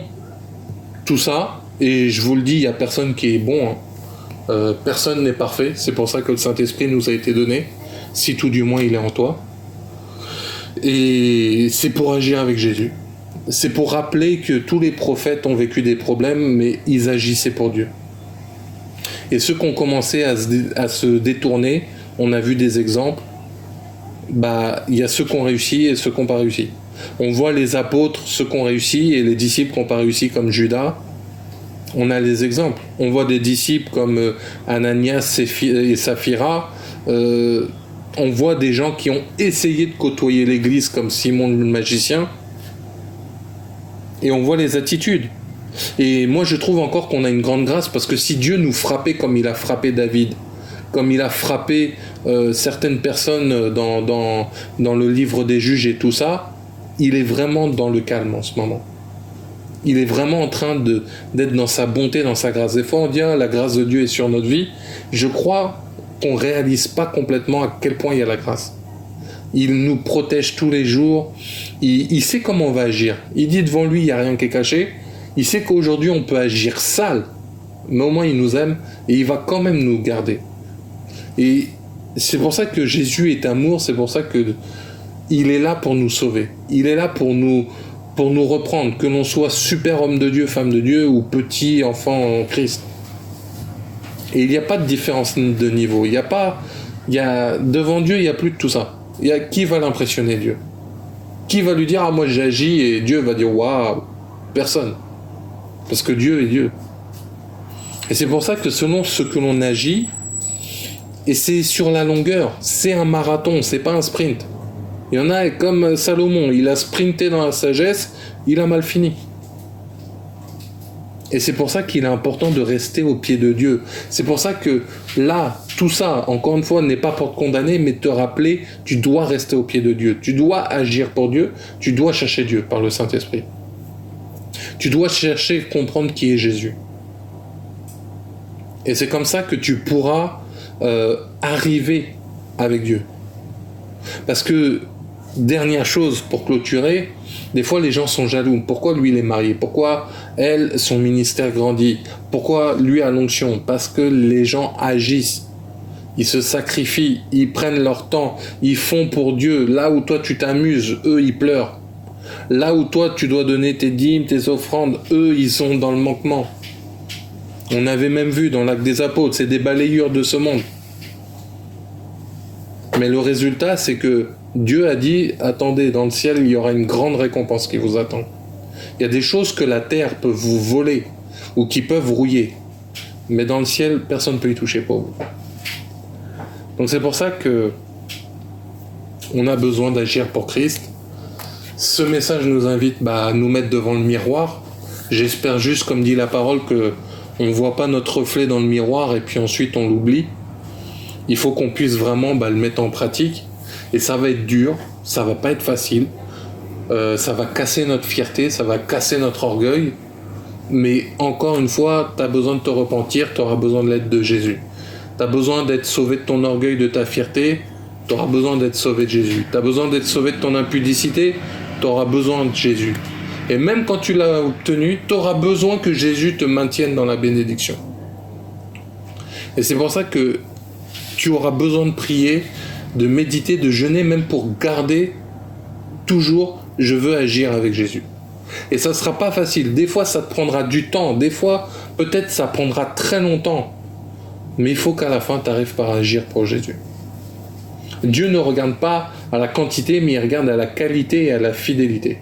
tout ça, et je vous le dis, il n'y a personne qui est bon, personne n'est parfait, c'est pour ça que le Saint-Esprit nous a été donné, si tout du moins il est en toi. Et c'est pour agir avec Jésus. C'est pour rappeler que tous les prophètes ont vécu des problèmes, mais ils agissaient pour Dieu. Et ceux qui ont commencé à se détourner, on a vu des exemples, il y a ceux qui ont réussi et ceux qui n'ont pas réussi. On voit les apôtres, ceux qui ont réussi, et les disciples qui n'ont pas réussi, comme Judas. On a les exemples. On voit des disciples comme Ananias et Saphira. On voit des gens qui ont essayé de côtoyer l'église, comme Simon le magicien. Et on voit les attitudes. Et moi, je trouve encore qu'on a une grande grâce, parce que si Dieu nous frappait comme il a frappé David, comme il a frappé certaines personnes dans le livre des juges et tout ça, il est vraiment dans le calme en ce moment. Il est vraiment en train d'être dans sa bonté, dans sa grâce. Des fois, on dit, la grâce de Dieu est sur notre vie. Je crois qu'on ne réalise pas complètement à quel point il y a la grâce. Il nous protège tous les jours. Il sait comment on va agir. Il dit devant lui, il n'y a rien qui est caché. Il sait qu'aujourd'hui, on peut agir sale, mais au moins il nous aime et il va quand même nous garder. Et c'est pour ça que Jésus est amour, c'est pour ça que il est là pour nous sauver. Il est là pour nous reprendre, que l'on soit super homme de Dieu, femme de Dieu ou petit enfant en Christ. Et il n'y a pas de différence de niveau. Devant Dieu, il n'y a plus de tout ça. Qui va l'impressionner, Dieu? Qui va lui dire, moi j'agis, et Dieu va dire, waouh? Personne. Parce que Dieu est Dieu. Et c'est pour ça que selon ce que l'on agit, et c'est sur la longueur, c'est un marathon, c'est pas un sprint. Il y en a comme Salomon, il a sprinté dans la sagesse, il a mal fini. Et c'est pour ça qu'il est important de rester au pied de Dieu. C'est pour ça que là, tout ça, encore une fois, n'est pas pour te condamner, mais te rappeler, tu dois rester au pied de Dieu. Tu dois agir pour Dieu, tu dois chercher Dieu par le Saint-Esprit. Tu dois chercher à comprendre qui est Jésus. Et c'est comme ça que tu pourras arriver avec Dieu. Parce que, dernière chose pour clôturer, des fois les gens sont jaloux. Pourquoi lui il est marié? Pourquoi elle, son ministère grandit? Pourquoi lui a l'onction? Parce que les gens agissent. Ils se sacrifient, ils prennent leur temps, ils font pour Dieu. Là où toi tu t'amuses, eux ils pleurent. Là où toi tu dois donner tes dîmes, tes offrandes, eux ils sont dans le manquement. On avait même vu dans l'Acte des Apôtres, c'est des balayures de ce monde. Mais le résultat, c'est que Dieu a dit, attendez, dans le ciel, il y aura une grande récompense qui vous attend. Il y a des choses que la terre peut vous voler ou qui peuvent rouiller. Mais dans le ciel, personne ne peut y toucher pour vous. Donc c'est pour ça que on a besoin d'agir pour Christ. Ce message nous invite à nous mettre devant le miroir. J'espère juste, comme dit la parole, qu'on ne voit pas notre reflet dans le miroir et puis ensuite on l'oublie. Il faut qu'on puisse vraiment le mettre en pratique. Et ça va être dur, ça va pas être facile. Ça va casser notre fierté, ça va casser notre orgueil. Mais encore une fois, tu as besoin de te repentir, tu auras besoin de l'aide de Jésus. Tu as besoin d'être sauvé de ton orgueil, de ta fierté, tu auras besoin d'être sauvé de Jésus. Tu as besoin d'être sauvé de ton impudicité, tu auras besoin de Jésus. Et même quand tu l'as obtenu, tu auras besoin que Jésus te maintienne dans la bénédiction. Et c'est pour ça que tu auras besoin de prier, de méditer, de jeûner, même pour garder toujours « je veux agir avec Jésus ». Et ça ne sera pas facile. Des fois, ça te prendra du temps. Des fois, peut-être, ça prendra très longtemps. Mais il faut qu'à la fin, tu arrives par agir pour Jésus. Dieu ne regarde pas à la quantité, mais il regarde à la qualité et à la fidélité.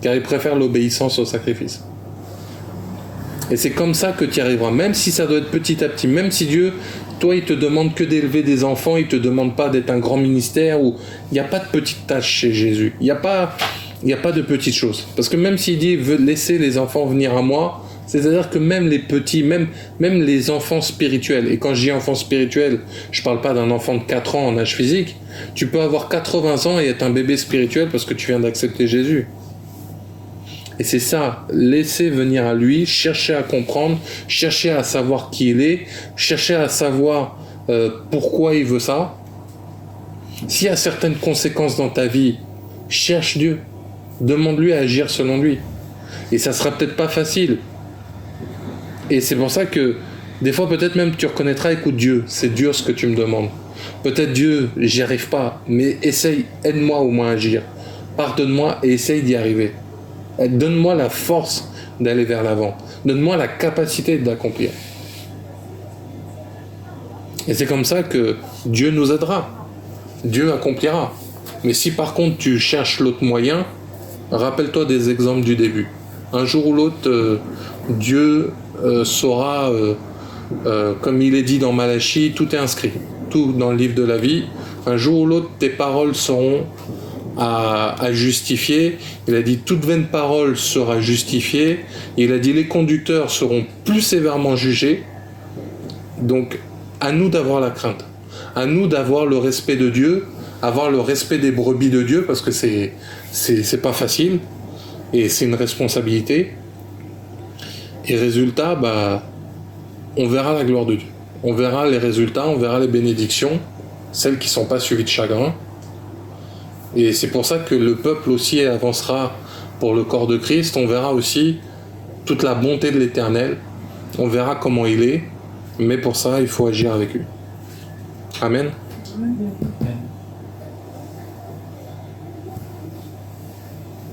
Car il préfère l'obéissance au sacrifice. Et c'est comme ça que tu y arriveras. Même si ça doit être petit à petit. Même si Dieu, toi, il te demande que d'élever des enfants. Il ne te demande pas d'être un grand ministère. Il n'y a pas de petites tâches chez Jésus. Il n'y a pas de petites choses. Parce que même s'il dit « laissez les enfants venir à moi », c'est-à-dire que même les petits, même les enfants spirituels, et quand je dis enfant spirituel, je ne parle pas d'un enfant de 4 ans en âge physique, tu peux avoir 80 ans et être un bébé spirituel parce que tu viens d'accepter Jésus. Et c'est ça, laissez venir à lui, chercher à comprendre, chercher à savoir qui il est, chercher à savoir pourquoi il veut ça. S'il y a certaines conséquences dans ta vie, cherche Dieu, demande-lui à agir selon lui. Et ça sera peut-être pas facile. Et c'est pour ça que des fois peut-être même tu reconnaîtras, écoute Dieu, c'est dur ce que tu me demandes. Peut-être Dieu, j'y arrive pas, mais essaye, aide-moi au moins à agir. Pardonne-moi et essaye d'y arriver. Donne-moi la force d'aller vers l'avant. Donne-moi la capacité de l'accomplir. Et c'est comme ça que Dieu nous aidera. Dieu accomplira. Mais si par contre tu cherches l'autre moyen, rappelle-toi des exemples du début. Un jour ou l'autre, Dieu saura, comme il est dit dans Malachie, tout est inscrit. Tout dans le livre de la vie. Un jour ou l'autre, tes paroles seront à justifier. Il a dit toute vaine parole sera justifiée. Il a dit les conducteurs seront plus sévèrement jugés. Donc à nous d'avoir la crainte, à nous d'avoir le respect de Dieu, avoir le respect des brebis de Dieu, parce que c'est pas facile et c'est une responsabilité. Et résultat, on verra la gloire de Dieu, on verra les résultats, on verra les bénédictions, celles qui sont pas suivies de chagrin. Et c'est pour ça que le peuple aussi avancera pour le corps de Christ. On verra aussi toute la bonté de l'Éternel. On verra comment il est. Mais pour ça, il faut agir avec lui. Amen.